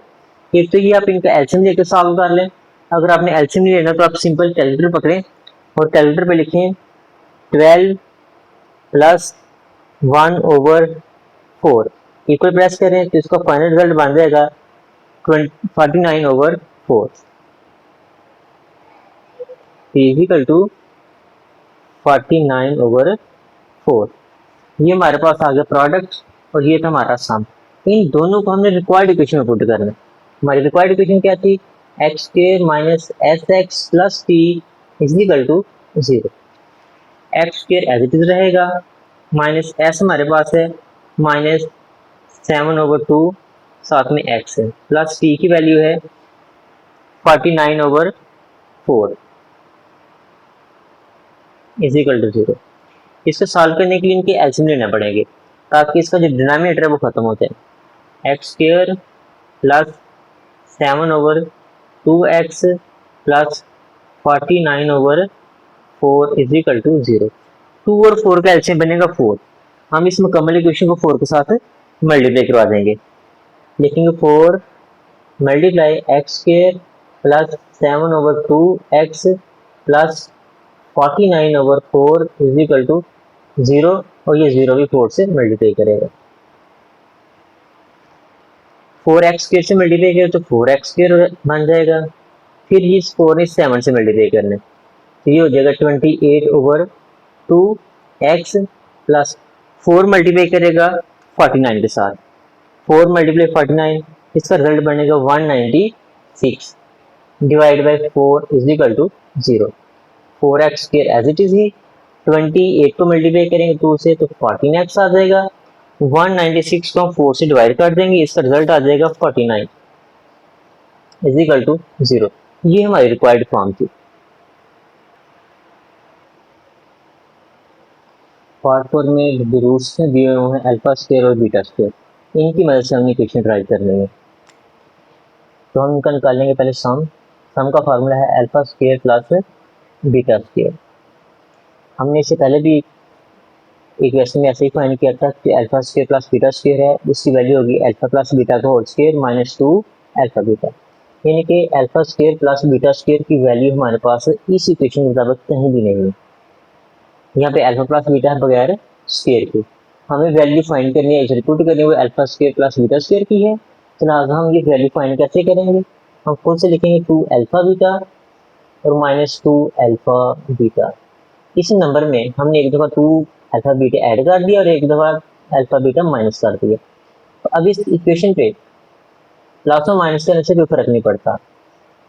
एक तो ये आप इनका एलसीएम लेकर सॉल्व कर लें। अगर आपने एलसीएम नहीं लेना तो आप सिंपल कैलकुलेटर पकड़ें और कैलकुलेटर पे लिखें 12 प्लस 1 ओवर 4 इक्वल प्रेस करें तो इसका फाइनल रिजल्ट बन जाएगा 49 over 4 is equal to 49 over 4। ये हमारे पास आ गया प्रोडक्ट और ये था हमारा सम। इन दोनों को हमने रिक्वायर्ड इक्वेशन में पुट करना है। हमारी रिक्वायर्ड इक्वेशन क्या थी, X square minus S x plus T is equal to 0। X square as it is रहेगा, माइनस एस हमारे पास है माइनस 7 ओवर 2 साथ में एक्स है, प्लस टी की वैल्यू है 49 ओवर 4 इज इक्वल टू 0। इसको सॉल्व करने के लिए इनके एलसीएम लेना पड़ेंगे ताकि इसका जो डिनोमिनेटर है वो खत्म हो जाए। X square plus 7 over 2x plus 49 over 4 is equal to 0। 2 और 4 का एलसीएम बनेगा 4। हम इस मुकम्मल इक्वेशन को 4 के साथ मल्टीप्लाई करवा देंगे, लिखेंगे 4 multiply X square plus 7 over 2x plus 49 over 4 is equal to 0 और ये 0 भी 4 से मल्टीप्लाई करेगा। 4x स्क्वायर से मल्टीप्लाई करें तो 4x स्क्वायर बन जाएगा, फिर इस 4 ने 7 से मल्टीप्लाई करना है तो ये हो जाएगा 28 ओवर 2x प्लस 4 मल्टीप्लाई करेगा 49 के साथ, 4 मल्टीप्लाई 49 इसका रिजल्ट बनेगा 196 divide by 4 is equal to 0। 4x square as it is ही, 28 को मल्टीप्लाई करेंगे 2 से तो 14x आ जाएगा, 196 को हम 4 से डिवाइड कर देंगे, इसका रिजल्ट आ जाएगा 49 इज इक्वल टू 0। ये हमारी रिक्वायर्ड फॉर्म थी। पार्ट 4 में जो रूट्स दिए हुए हैं अल्फा स्क्वायर और बीटा स्क्वायर, इनकी मदद से हमने इक्वेशन ड्राइव करनी है। तो हम इनका निकालेंगे पहले सम का फार्मूला है alpha square plus beta square. हमने इससे पहले भी एक क्वेश्चन में ऐसे ही फाइंड किया था कि alpha square plus beta square है, उसकी वैल्यू होगी अल्फा प्लस बीटा का whole square minus 2 alpha beta, यानी कि alpha square plus beta square की वैल्यू हमारे पास इस इक्वेशन के मुताबिक कहीं भी नहीं है। यहाँ पे अल्फा प्लस बीटा है बगैर स्क्वायर की, हमें वैल्यू फाइंड करनी है, एग्जीक्यूट करनी है, वो alpha square plus beta square की है। तो ना हम ये वैल्यू फाइंड कैसे करेंगे, हम खुद से लिखेंगे 2 अल्फा बीटा और माइनस 2 अल्फा बीटा। इस नंबर में हमने एक दफ़ा 2 अल्फा बीटा ऐड कर दिया और एक दफ़ा अल्फा बीटा माइनस कर दिया। तो अब इस इक्वेशन पे प्लस और माइनस करने से कोई फर्क नहीं पड़ता,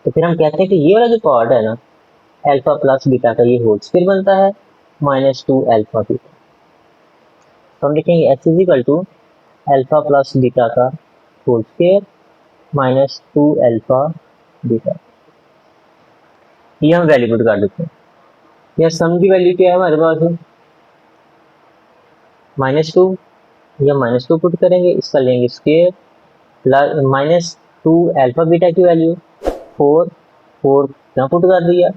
तो फिर हम कहते हैं कि ये वाला जो पार्ट है ना अल्फा प्लस बीटा का, ये होल स्क्वायर बनता है माइनस 2 अल्फा बीटा। तो हम लिखेंगे x is equal to alpha plus beta का whole square minus 2 alpha beta. ये हम वैल्यू पुट कर देते हैं। यह सम की वैल्यू क्या है हमारे पास -2, या -2 पुट करेंगे, इसका लेंगे square plus minus 2 alpha beta की वैल्यू 4 यहाँ पुट कर दिया,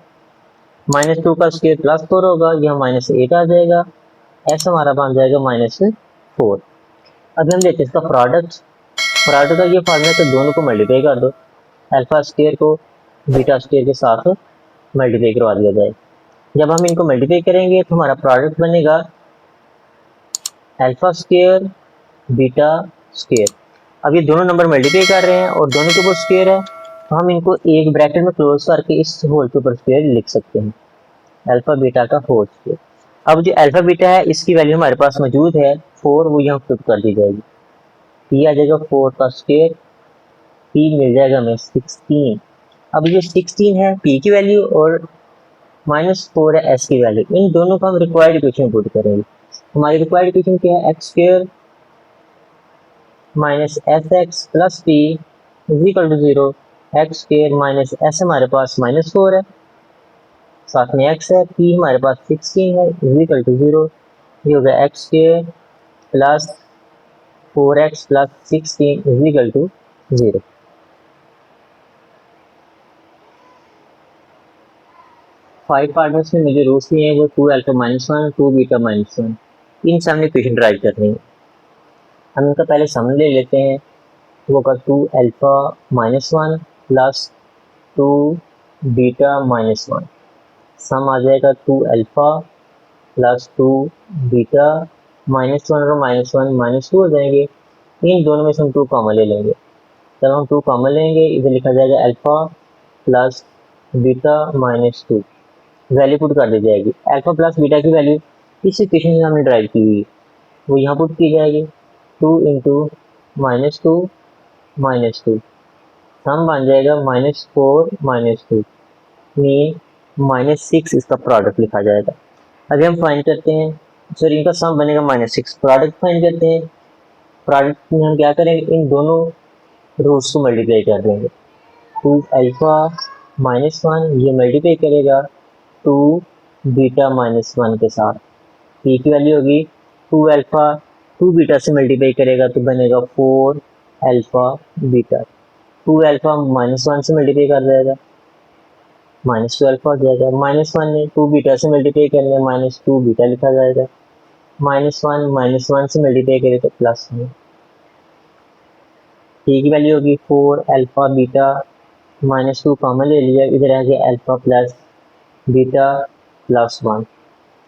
-2 का स्क्वायर प्लस 4 होगा, यह -8 आ जाएगा, ऐसा हमारा बन जाएगा -4। अब हम लेते हैं इसका प्रोडक्ट का ये फार्मूला, तो दोनों को मल्टीप्लाई कर दो, अल्फा स्क्वायर को बीटा स्क्वायर के साथ मल्टीप्लाई करवा दिया जाए। जब हम इनको मल्टीप्लाई करेंगे तो हमारा प्रोडक्ट बनेगा अल्फा स्क्वायर बीटा स्क्वायर। अब ये दोनों नंबर मल्टीप्लाई कर रहे हैं और दोनों के ऊपर स्क्वायर है, हम इनको एक ब्रैकेट में क्लोज करके इस होल के ऊपर स्क्वायर लिख सकते हैं, अल्फा बीटा का होल स्क्वायर। अब जो अल्फा बीटा है इसकी वैल्यू हमारे पास मौजूद है 4, वो यहाँ पुट कर दी जाएगी। पी आ जाएगा 4 का स्क्वायर, पी मिल जाएगा हमें 16। अब ये 16 है पी की वैल्यू और -4 है एस की वैल्यू, इन दोनों का हम रिक्वायर्ड इक्वेशन पुट करेंगे। हमारी रिक्वायर्ड इक्वेशन क्या है, x square minus S x plus P is equal to 0। X square minus S हमारे पास -4 है, साथ में एक्स है, पी हमारे पास 16 है इज इक्वल टू 0। ये हो गया X square plus 4x plus 16 is equal to 0। Five partners में मुझे रूट्स दिए हैं वो 2 अल्फा -1 2 बीटा -1, इन सामने इक्वेशन ड्राइव करनी है। हम इनका पहले सम ले लेते हैं, वो का 2 अल्फा -1 प्लस 2 बीटा -1, सम आ जाएगा 2 अल्फा प्लस 2 बीटा -1 और -1 -2 हो जाएंगे। इन दोनों में से हम 2 कॉमन ले लेंगे। जब हम 2 कॉमन लेंगे इधर लिखा जाएगा alpha plus beta -2, value put कर दी जाएगी। अल्फा प्लस बीटा की वैल्यू इस इक्वेशन से हमने ड्राइव की हुई है, वो यहाँ पुट की जाएगी। 2 इंटू -2 -2, सम बन जाएगा -4 -2 मीन -6, इसका प्रोडक्ट लिखा जाएगा। अभी हम फाइंड करते हैं, सॉरी इनका सम बनेगा -6, प्रोडक्ट फाइंड करते हैं। प्रोडक्ट में हम क्या करेंगे, इन दोनों रूट्स को मल्टीप्लाई कर देंगे। 2 अल्फा -1 ये मल्टीप्लाई करेगा 2 बीटा -1 के साथ, पी की वैल्यू होगी 2 अल्फा 2 बीटा से मल्टीप्लाई करेगा तो बनेगा 4 अल्फा बीटा। 2 अल्फा -1 से मल्टीप्लाई कर जाएगा -2 अल्फा हो जाएगा। -1 ने 2 बीटा से मल्टीप्लाई करने -2 बीटा लिखा जाएगा। -1 -1 से मल्टीप्लाई करें तो +1। पी की वैल्यू होगी 4 अल्फा बीटा, -2 कॉमन ले लिया, इधर आ गया अल्फा प्लस बीटा +1।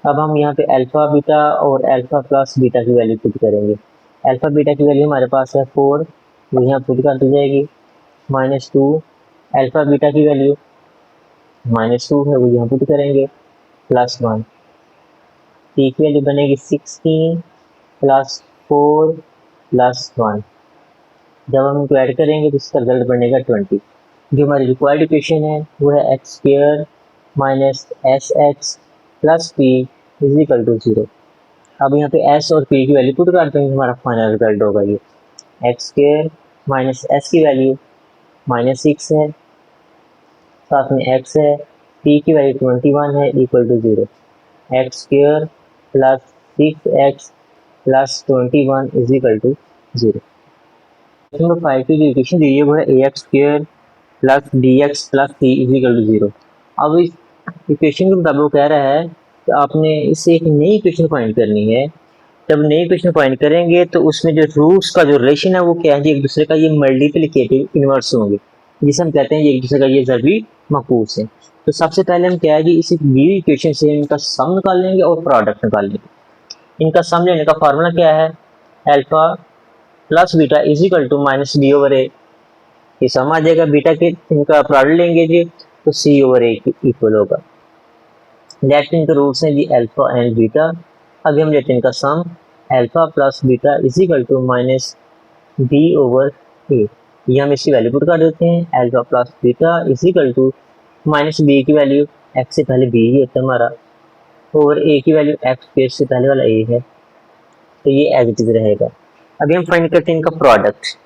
अब हम यहाँ पे अल्फा बीटा और अल्फा प्लस बीटा की वैल्यू पुट करेंगे। अल्फा बीटा की वैल्यू हमारे पास है 4, वो यहाँ पुट कर दी जाएगी। -2 अल्फा बीटा की वैल्यू -2 है, वो यहाँ पुट करेंगे, +1। पी की वैल्यू बनेगी 16 प्लस 4 प्लस 1। जब हम इनको ऐड करेंगे तो इसका रिजल्ट बनेगा 20। जो हमारी रिक्वायर्ड इक्वेशन है वो है x square minus S x plus P is equal to 0। अब यहाँ पे एस और पी की वैल्यू पुट कर देंगे, हमारा फाइनल रिजल्ट होगा ये एक्स स्क्वायर माइनस एस की वैल्यू -6 है, साथ में एक्स है, पी की वैल्यू 21 है equal to 0। X square plus 6x plus 21 is equal to 0। Number 5 की जो इक्वेशन दी है वो है ax square plus dx plus c is equal to 0। अब इस इक्वेशन के मुताबिक वो कह रहा है कि आपने इससे एक नई इक्वेशन फाइंड करनी है। जब नई इक्वेशन फाइंड करेंगे तो उसमें जो रूट्स का जो रिलेशन है वो क्या है, एक दूसरे का ये मल्टीप्लिकेटिव इनवर्स होंगे, जिसे हम कहते हैं ये एक दूसरे का ये ज़रूरी मकूस है। तो सबसे पहले हम क्या है जी, इस गिवन इक्वेशन से इनका सम निकाल लेंगे और प्रोडक्ट निकाल लेंगे। इनका सम लेने का फार्मूला क्या है, alpha plus beta is equal to -b/a। ये सम आ जाएगा, बीटा के इनका प्रोडक्ट लेंगे जी तो c/a के इक्वल होगा। दैट इनके रूट्स हैं जी अल्फा एंड बीटा। अभी हम लेते हैं इनका sum, alpha plus beta is equal to -b/a। ये हम इसकी वैल्यू पुट कर देते हैं, alpha plus beta is equal to -b की वैल्यू x से पहले b ही होता है हमारा, ओवर a की वैल्यू x के से पहले वाला a है, तो ये एज इट इज रहेगा। अभी हम फाइंड करते हैं इनका प्रोडक्ट,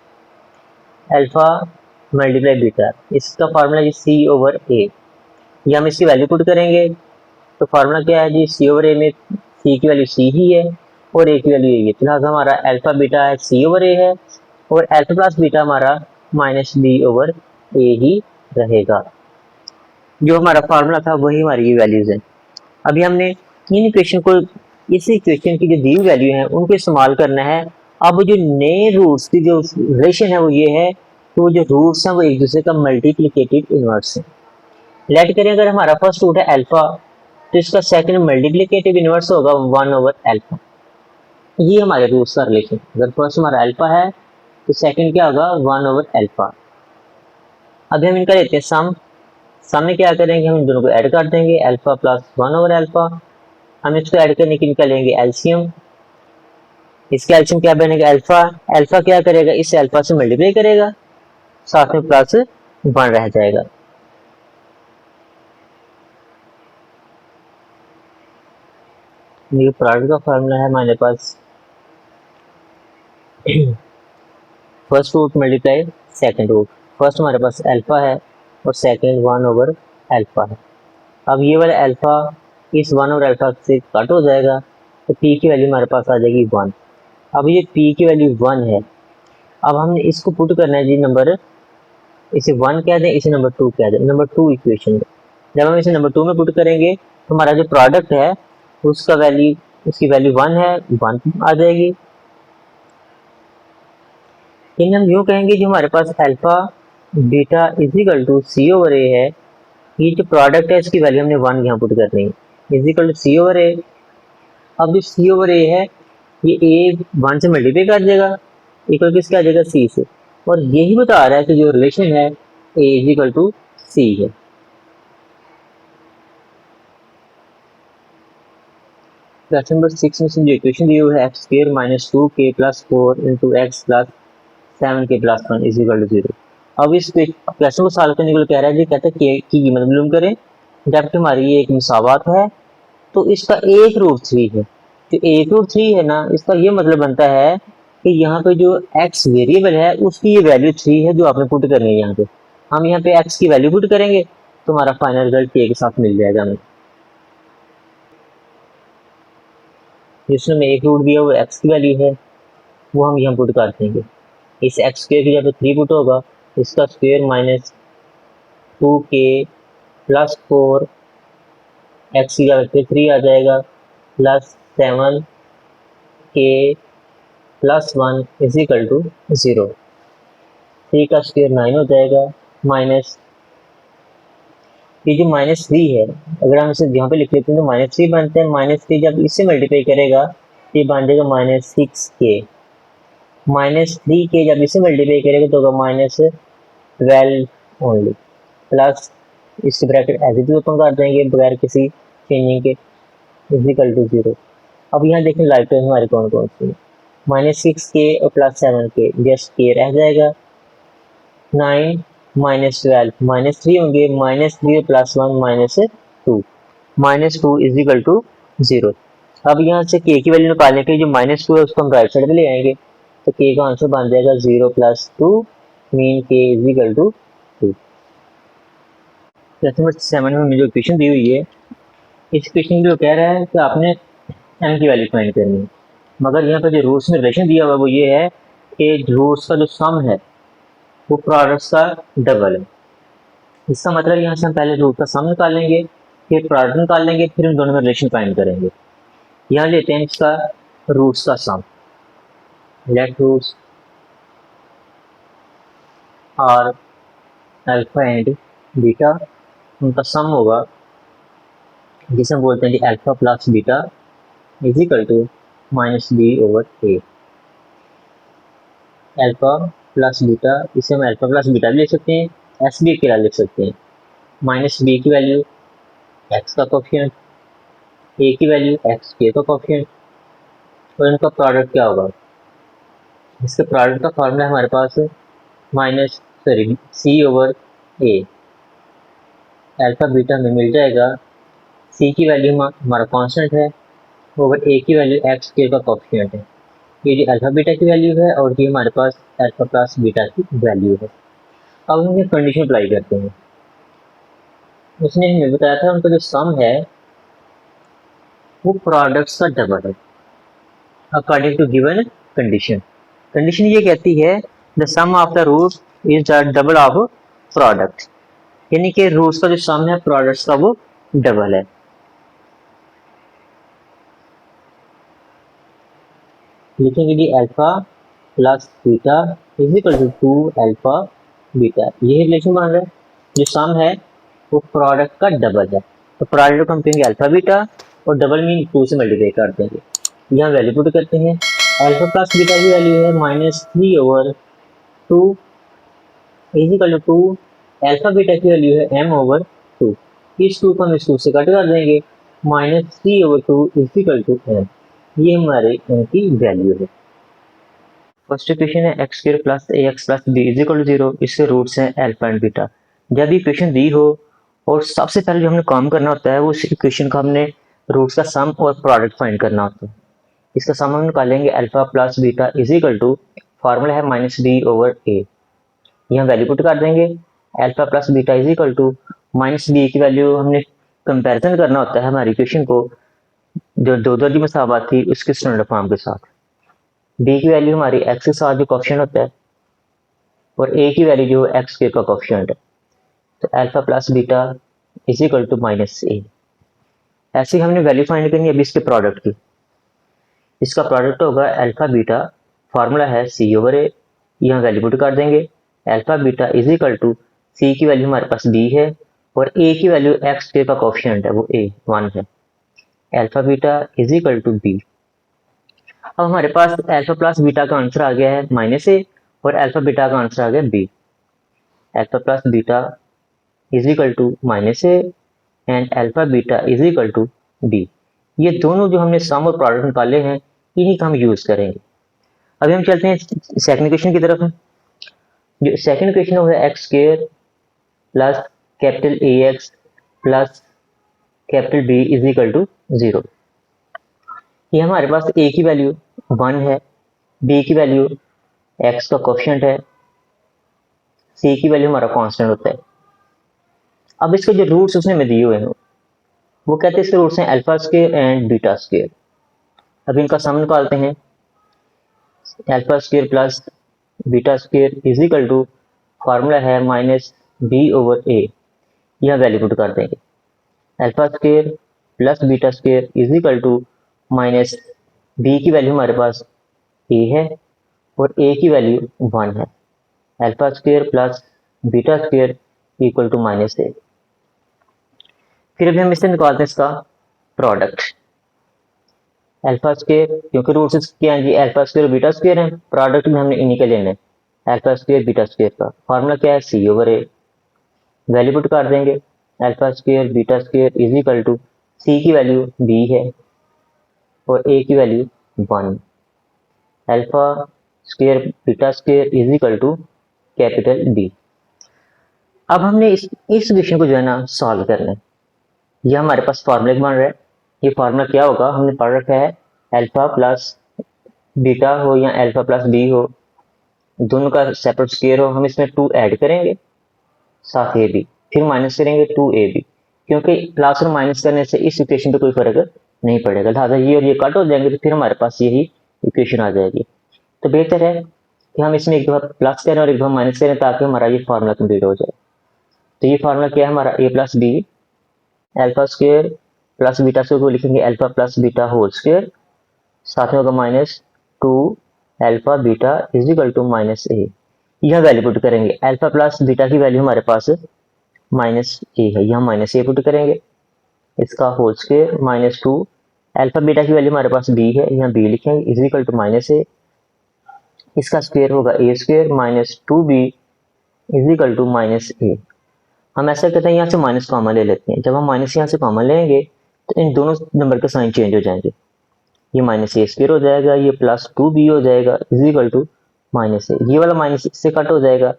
अल्फा मल्टीप्लाई बीटा, इसका फार्मूला जी c/a। ये हम इसकी वैल्यू पुट करेंगे तो फार्मूला क्या है जी, c/a में c की वैल्यू c ही है और a की वैल्यू a है, तो लिहाजा हमारा अल्फा बीटा है c/a है और अल्फा प्लस बीटा हमारा -b/a ही रहेगा। जो हमारा फार्मूला था वही हमारी ये वैल्यूज है। अभी हमने इन इक्वेशन को, इस इक्वेशन की जो दी वैल्यू है उनको इस्तेमाल करना है। अब जो नए रूट्स की जो रिलेशन है वो ये है कि वो जो रूट्स हैं वो एक दूसरे का मल्टीप्लिकेटिव इनवर्स है। लेट करें अगर हमारा फर्स्ट रूट है अल्फा तो इसका सेकंड मल्टीप्लिकेटिव इनवर्स होगा 1/अल्फा। ये हमारे रूट्स का रिलेशन, अगर फर्स्ट हमारा अल्फा है तो सेकंड क्या होगा 1/अल्फा। अभी हम इनका लेते हैं सम। सम में क्या करेंगे, हम इन दोनों को ऐड कर देंगे, अल्फा प्लस 1/अल्फा। हम इसको ऐड करने के इनका लेंगे एलसीएम। इसका एलसीएम क्या बनेगा, अल्फा। अल्फा क्या करेगा, इस अल्फा से मल्टीप्लाई करेगा, साथ में प्लस 1 रह जाएगा। ये प्रोडक्ट का फार्मूला है हमारे पास first root multiply second root. First हमारे पास अल्फा है और सेकंड 1/अल्फा है। अब ये वाला अल्फा इस 1/अल्फा से कट हो जाएगा, तो पी की वैल्यू हमारे पास आ जाएगी 1। अब ये पी की वैल्यू 1 है। अब हमने इसको पुट करना है जी नंबर, इसे 1 कह दें, इसे नंबर 2 कह दें, नंबर 2 इक्वेशन में। जब हम इसे नंबर 2 में पुट करेंगे तो हमारा जो प्रोडक्ट है उसका वैल्यू, उसकी वैल्यू 1 है, 1 आ जाएगी। लेकिन हम यूँ कहेंगे जो हमारे पास alpha beta is equal to c over a है, ये जो प्रोडक्ट है इसकी वैल्यू हमने 1 यहाँ पुट करनी है, इजिकल टू सी ओवर ए। अब जो सी ओवर ए है ये ए 1 से मल्टीप्लाई कर देगा, इक्वल किसके आ जाएगा, सी से। और यही बता रहा है कि जो रिलेशन है ए इजिकल टू सी है। क्वेश्चन नंबर 6 में जो इक्वेशन दी हुई है x square minus 2k plus 4 into X plus 7k plus 1 is equal to 0। अब इस क्वेश्चन को सॉल्व करने के लिए कह रहा है जी, कहते हैं के की कीमत मालूम करें, जबकि हमारी ये एक मुसावात है तो इसका एक रूट 3 है। जो एक रूट 3 है ना, इसका ये मतलब बनता है कि यहाँ पे जो x वेरिएबल है उसकी ये वैल्यू 3 है जो आपने पुट करनी है। यहाँ पे हम यहाँ पे x की वैल्यू पुट करेंगे तो हमारा फाइनल रिजल्ट k के साथ मिल जाएगा हमें। जिसमें हमें एक रूट दिया हुआ x की वैल्यू है वो हम यहाँ पुट कर देंगे। इस x स्क्वायर की जब 3 पुट होगा, इसका square minus 2k plus 4 x की जगह पे 3 आ जाएगा, plus 7k plus 1 is equal to 0। 3 का स्क्वायर 9 हो जाएगा, माइनस ये जो -3 है, अगर हम इसे यहाँ पे लिख लेते हैं तो -3 बनते हैं। -3 जब इससे मल्टीप्लाई करेगा तो ये बन जाएगा -6k। -3k जब इसे मल्टीप्लाई करेगा तो होगा -12 ओनली, प्लस इसके ब्रैकेट ऐसे भी ओपन कर देंगे बगैर किसी चेंजिंग के, इज इक्वल टू 0। अब यहाँ देखें लाइफ टाइम हमारे कौन कौन सी है, -6k और प्लस 7k, जस्ट k रह जाएगा। 9 -12 -3 होंगे, -3 प्लस 1 -2, -2 इज इक्वल टू 0। अब यहाँ से k की वैल्यू निकालने के लिए जो -2 है उसको हम राइट साइड में ले आएंगे, तो k का आंसर बन जाएगा 0 plus 2 mean k is equal to 2। Question number 7 में जो इक्वेशन दी हुई है, इस इक्वेशन जो कह रहा है कि आपने m की वैल्यू फाइंड करनी है, मगर यहाँ पर जो रूट्स में रिलेशन दिया हुआ है वो ये है कि रूट्स का जो सम है वो प्रोडक्ट्स का डबल है। इसका मतलब यहाँ से हम पहले रूट का सम निकालेंगे, फिर प्रोडक्ट निकाल लेंगे, फिर उन दोनों में रिलेशन फाइंड करेंगे। यहाँ लेते हैं इसका रूट्स का sum, let roots are alpha and beta, उनका सम होगा जिसे हम बोलते हैं कि alpha plus beta is equal to -b/a। Alpha plus beta, इसे हम अल्फा प्लस बीटा भी लिख सकते हैं, एस बी के लिए लिख सकते हैं। -b की वैल्यू x का कोफिशिएंट, a की वैल्यू x k का कोफिशिएंट, और इनका प्रोडक्ट क्या होगा, इसके प्रोडक्ट का फॉर्मूला है हमारे पास c/a। अल्फा बीटा में मिल जाएगा, c की वैल्यू हमारा कांस्टेंट है ओवर a की वैल्यू x k का कोफिशिएंट है। ये जो अल्फा बीटा की वैल्यू है और ये हमारे पास अल्फा प्लस बीटा की वैल्यू है। अब हम ये कंडीशन अप्लाई करते हैं। उसने हमें बताया था उनका जो सम है वो प्रोडक्ट्स का डबल है according to given condition. Condition ये कहती है the sum of the root is the double of product, यानी कि रूट्स का जो सम है प्रोडक्ट्स का वो डबल है। लिखेंगे जी alpha plus beta is equal to 2 alpha beta, यही रिलेशन बन रहा है। जो सम है वो प्रोडक्ट का डबल है, तो प्रोडक्ट को हम कहेंगे अल्फा बीटा और डबल मीन 2 से मल्टीप्लाई कर देंगे। यहाँ वैल्यू पुट करते हैं, अल्फा प्लस बीटा की वैल्यू है -3/2 is equal to 2 alpha beta की वैल्यू है m/2, इस 2 को हम इस 2 से कट कर देंगे, -3/2 इज इक्वल टू m, ये हमारे m की वैल्यू है। फर्स्ट इक्वेशन है x square plus A x plus B is equal to 0, इसके रूट्स हैं अल्फा एंड बीटा। जब इक्वेशन दी हो और सबसे पहले जो हमने काम करना होता है वो उस इक्वेशन का हमने रूट्स का सम और प्रोडक्ट फाइंड करना होता है। इसका सम हम निकालेंगे alpha plus beta is equal to, formula है -b/a, यहाँ वैल्यू पुट कर देंगे। Alpha plus beta is equal to -b की वैल्यू हमने कंपैरिजन करना होता है हमारी इक्वेशन को जो दो दर्जी मसावत थी उसके स्टैंडर्ड फॉर्म के साथ। b की वैल्यू हमारी x के साथ जो कोएफिशिएंट होता है और a की वैल्यू जो x के का कोएफिशिएंट है, तो alpha plus beta is equal to -a। ऐसे हमने वैल्यू फाइंड करनी है अभी इसके प्रोडक्ट की। इसका प्रोडक्ट होगा अल्फा बीटा, फार्मूला है c/a, यहाँ वैल्यू पुट कर देंगे। Alpha beta is equal to, c की वैल्यू हमारे पास b है और a की वैल्यू x के का कोएफिशिएंट है वो a 1 है। Alpha beta is equal to b। अब हमारे पास अल्फा प्लस बीटा का आंसर आ गया है -a और अल्फा बीटा का आंसर आ गया b। Alpha plus beta is equal to -a and alpha beta is equal to b। ये दोनों जो हमने सम और प्रोडक्ट निकाले हैं इन्हीं का हम यूज करेंगे। अभी हम चलते हैं सेकंड इक्वेशन की तरफ। जो सेकंड इक्वेशन है वो है x square plus capital A x plus capital B is equal to 0। ये हमारे पास a की वैल्यू 1 है, b की वैल्यू x का कोएफिशिएंट है, c की वैल्यू हमारा कांस्टेंट होता है। अब इसके जो रूट्स उसने में दिए हुए हैं वो कहते हैं इसके रूट्स हैं alpha square and beta square. अब इनका सम निकालते हैं। Alpha square plus beta square is equal to, formula है -b/a, यह वैल्यू पुट कर देंगे। Alpha square plus beta square is equal to minus b की वैल्यू हमारे पास a है और a की वैल्यू 1 है। Alpha square plus beta square equal to -a। फिर अभी हम इससे निकालते हैं इसका प्रोडक्ट। अल्फा स्क्वायर, क्योंकि रूट्स क्या हैं जी, अल्फा स्क्वायर और बीटा स्क्वायर है, प्रोडक्ट में हमने इन्हीं का लेना है, अल्फा स्क्वायर बीटा स्क्वायर का। फार्मूला क्या है c/a, वैल्यू पुट कर देंगे। Alpha square beta square is equal to, c की वैल्यू b है और a की value 1। Alpha square beta square is equal to capital B। अब हमने इस इक्वेशन को जो है ना सॉल्व करना है। यह हमारे पास फार्मूला बन रहा है। ये फार्मूला क्या होगा, हमने पढ़ रखा है अल्फा प्लस बीटा हो या अल्फा प्लस बी हो, दोनों का सेपरेट स्क्वायर हो, हम इसमें 2 ऐड करेंगे साथ ए बी, फिर माइनस करेंगे 2ab, क्योंकि प्लस और माइनस करने से इस इक्वेशन पे कोई फर्क नहीं पड़ेगा, लिहाजा ये और ये कट हो जाएंगे तो फिर हमारे पास यही इक्वेशन आ जाएगी। तो बेहतर है कि हम इसमें एक दफा प्लस करें और एक दफा माइनस करें ताकि हमारा ये फार्मूला कंप्लीट हो जाए। तो ये फार्मूला क्या है हमारा, a plus b alpha square plus beta square को लिखेंगे alpha plus beta whole square, साथ में होगा -2 alpha beta is equal to -a। यह वैल्यू पुट करेंगे। अल्फा प्लस बीटा की वैल्यू हमारे पास -a है, यहाँ -a पुट करेंगे, इसका होल स्क्वायर -2 अल्फा बीटा की वैल्यू हमारे पास b है, यहाँ b लिखेंगे इज इक्वल टू -a, इसका स्क्वायर होगा a square -2b is equal to -a। हम ऐसा करते हैं यहाँ से माइनस कॉमन ले लेते हैं। जब हम माइनस यहाँ से कॉमन लेंगे तो इन दोनों नंबर के साइन चेंज हो जाएंगे, ये -a स्क्वायर हो जाएगा, ये +2b हो जाएगा इज इक्वल टू -a। ये वाला माइनस इससे कट हो जाएगा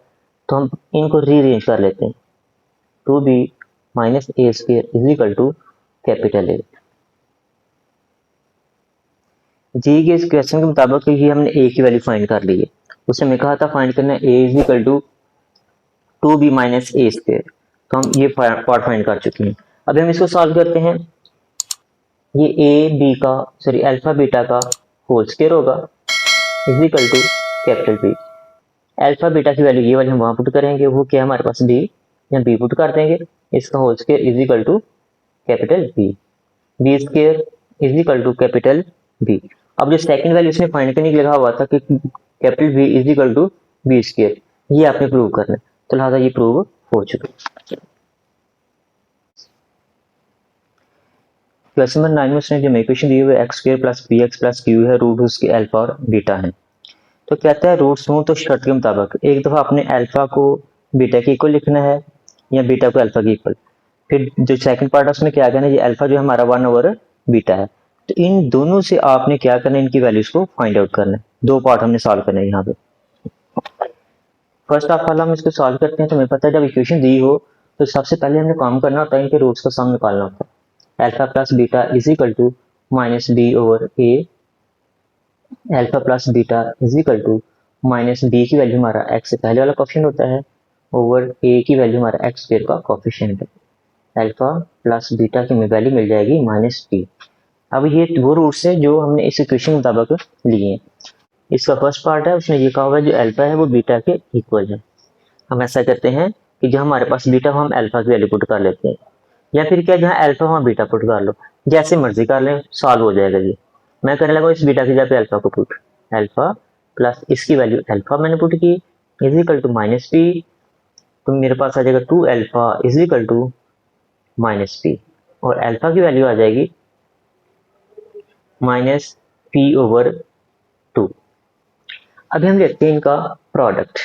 तो हम इनको रीअरेंज कर लेते हैं, 2b -a square is equal to capital A। जी के इस क्वेश्चन के मुताबिक ये हमने a की वैल्यू फाइंड कर ली है। उसने हमें कहा था फाइंड करना है a is equal to 2b minus a square, तो हम ये पार्ट फाइंड कर चुके हैं। अब हम इसको सॉल्व करते हैं। ये अल्फा बीटा का होल स्क्वायर होगा is equal to capital B। Alpha beta की वैल्यू ये वाली हम वहां पुट करेंगे, वो क्या है हमारे पास b, या b पुट कर देंगे, इसका whole square is equal to capital B square is equal to capital B। अब जो सेकंड वैल्यू इसमें फाइंड करने के लिए लिखा हुआ था कि capital B is equal to B square, ये आपने प्रूव करना है, तो लिहाजा ये प्रूव हो चुका है। क्वेश्चन नंबर 9 में उसने जो इक्वेशन दी हुई है x square plus b x plus q है, रूट उसके अल्फा और बीटा है। तो कहता है रूट समूह तो शर्त के मुताबिक एक दफा अपने अल्फा को बीटा के इक्वल लिखना है या बीटा को अल्फा के इक्वल। फिर जो सेकंड पार्ट है उसमें क्या करना है, ये अल्फा जो हमारा 1/बीटा है, तो इन दोनों से आपने क्या करना है, इनकी वैल्यूज को फाइंड आउट करना है। दो पार्ट हमने सॉल्व करना है यहाँ पे। फर्स्ट ऑफ ऑल हम इसको सॉल्व करते हैं, तो हमें पता है जब इक्वेशन दी हो तो सबसे पहले हमने काम करना होता है, इनके रूट्स का सम निकालना होता है। Alpha plus beta is equal to minus B over a, alpha plus beta is equal to minus b की वैल्यू हमारा एक्स से पहले वाला कोफिशिएंट होता है ओवर ए की वैल्यू हमारा एक्स स्क्वायर का कोफिशिएंट है। अल्फा प्लस बीटा की वैल्यू मिल जाएगी माइनस बी। अब ये वो रूट्स है जो हमने इस इक्वेशन के मुताबिक लिए हैं। इसका फर्स्ट पार्ट है, उसने ये कहा हुआ है जो अल्फा है वो बीटा के इक्वल है। हम ऐसा करते हैं कि जो हमारे पास बीटा हो हम अल्फा की वैल्यू पुट कर लेते हैं, या फिर क्या जहाँ अल्फा हो वहाँ बीटा पुट कर लो, जैसे मर्जी कर लें, सॉल्व हो जाएगा। ये मैं करने लगा इस बीटा की जगह पे अल्फा को पुट, अल्फा प्लस इसकी वैल्यू अल्फा मैंने पुट की is equal to minus p, तो मेरे पास आ जाएगा 2 alpha is equal to minus p, और अल्फा की वैल्यू आ जाएगी माइनस पी ओवर 2। अभी हम देखते हैं इनका प्रोडक्ट।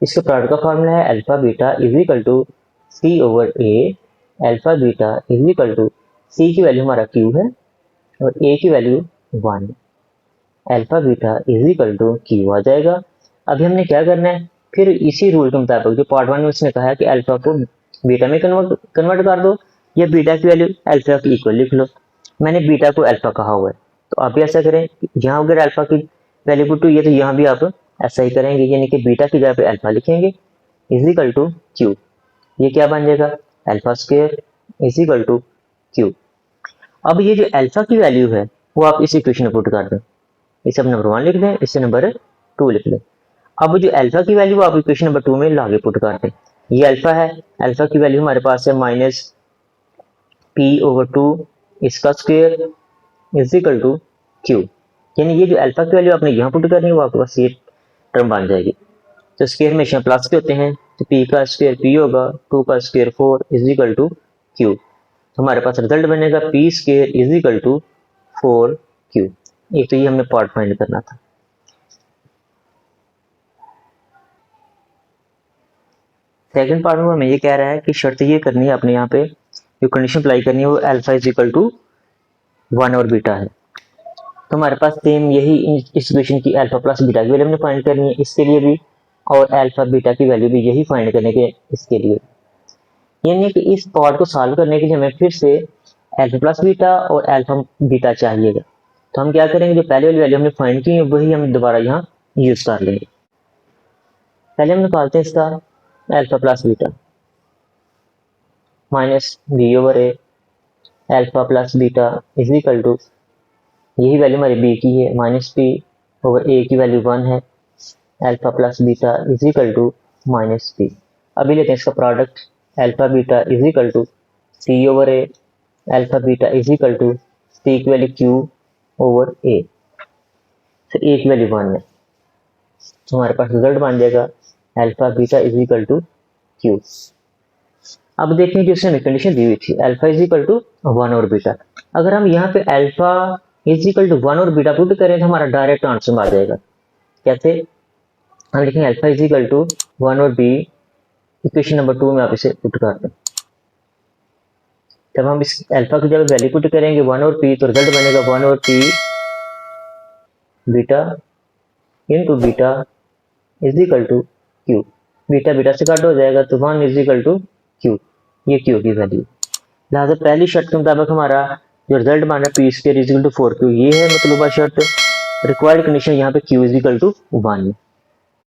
इसके प्रोडक्ट का फॉर्मूला है alpha beta is equal to c over a, alpha beta is equal to c की वैल्यू हमारा क्यू है और ए की value 1, alpha beta is equal to q आ जाएगा। अभी हमने क्या करना है, फिर इसी रूल के मुताबिक जो पार्ट 1 में उसने कहा है कि अल्फा को बीटा में कन्वर्ट कर दो या बीटा की वैल्यू अल्फा की इक्वल लिख लो। मैंने बीटा को अल्फा कहा हुआ है, तो आप भी ऐसा करें, यहाँ अगर अल्फा की वैल्यू पुट हुई है तो यहाँ भी आप ऐसा ही करेंगे, यानी कि बीटा की जगह पे अल्फा लिखेंगे इज इक्वल टू क्यू। ये क्या बन जाएगा, alpha square is equal to q. अब ये जो अल्फा की वैल्यू है वो आप इस इक्वेशन में पुट कर दें, इसे आप नंबर 1 लिख दें, इसे नंबर 2 लिख लें। अब जो अल्फा की वैल्यू आप इक्वेशन नंबर 2 में लाके पुट कर दें। ये अल्फा है, अल्फा की वैल्यू हमारे पास है माइनस पी ओवर 2 इसका square is equal to q, यानी ये जो अल्फा की वैल्यू आपने यहाँ पुट करनी है वो आपके पास ये टर्म बन जाएगी। तो स्क्वायर हमेशा प्लस के होते हैं, तो पी का स्क्वायर पी होगा, 2 का square 4 is equal to q, तो हमारे पास रिजल्ट बनेगा p square is equal to 4 q. एक तो ये हमने पार्ट फाइंड करना था। सेकंड पार्ट में हमें ये कह रहा है कि शर्त ये करनी है, अपने यहाँ पे जो कंडीशन अप्लाई करनी है वो अल्फा इज इक्वल टू 1 और बीटा है। तो हमारे पास सेम यही इस इक्वेशन की अल्फा प्लस बीटा की वैल्यू हमने फाइंड करनी है इसके लिए भी, और अल्फा बीटा की वैल्यू भी यही फाइंड करने के इसके लिए। यानी कि इस पार्ट को सॉल्व करने के लिए हमें फिर से अल्फा प्लस बीटा और अल्फा बीटा चाहिएगा। तो हम क्या करेंगे, जो पहले वाली वैल्यू हमने फाइंड की है वही हम दोबारा यहाँ यूज कर लेंगे। पहले हम निकालते हैं इसका alpha plus beta, minus B over a, alpha plus beta is equal to, यही वैल्यू हमारी बी की है, माइनस पी ओवर ए की वैल्यू 1 है, alpha plus beta is equal to minus p. अभी लेते हैं इसका product, alpha beta is equal to c over a, alpha beta is equal to c की वैल्यू क्यू ओवर ए, तो ए की वैल्यू 1 है, तो हमारे पास रिजल्ट बन जाएगा alpha beta is equal to q. अब देखें कि उसने कंडीशन दी हुई थी अल्फा इज इक्वल टू 1 और बीटा। अगर हम यहाँ पे अल्फा इज इक्वल टू 1 और बीटा पुट करें तो हमारा डायरेक्ट आंसर आ जाएगा। कैसे, हम लिखेंगे अल्फा इज इक्वल टू 1 और बी, इक्वेशन नंबर 2 में आप इसे पुट कर दें। जब हम इस अल्फा की जगह वैल्यू पुट करेंगे 1 और पी, तो रिजल्ट बनेगा 1 और p beta into beta is equal to q. Beta beta से कट हो जाएगा तो 1 इज इक्वल टू क्यू, ये क्यू की वैल्यू। लिहाजा पहली शर्त के मुताबिक हमारा जो रिजल्ट बन रहा है p square is equal to 4 q, ये है मतलूबा शर्त। रिक्वायर्ड कंडीशन यहाँ पे क्यू इज इक्वल टू 1 है।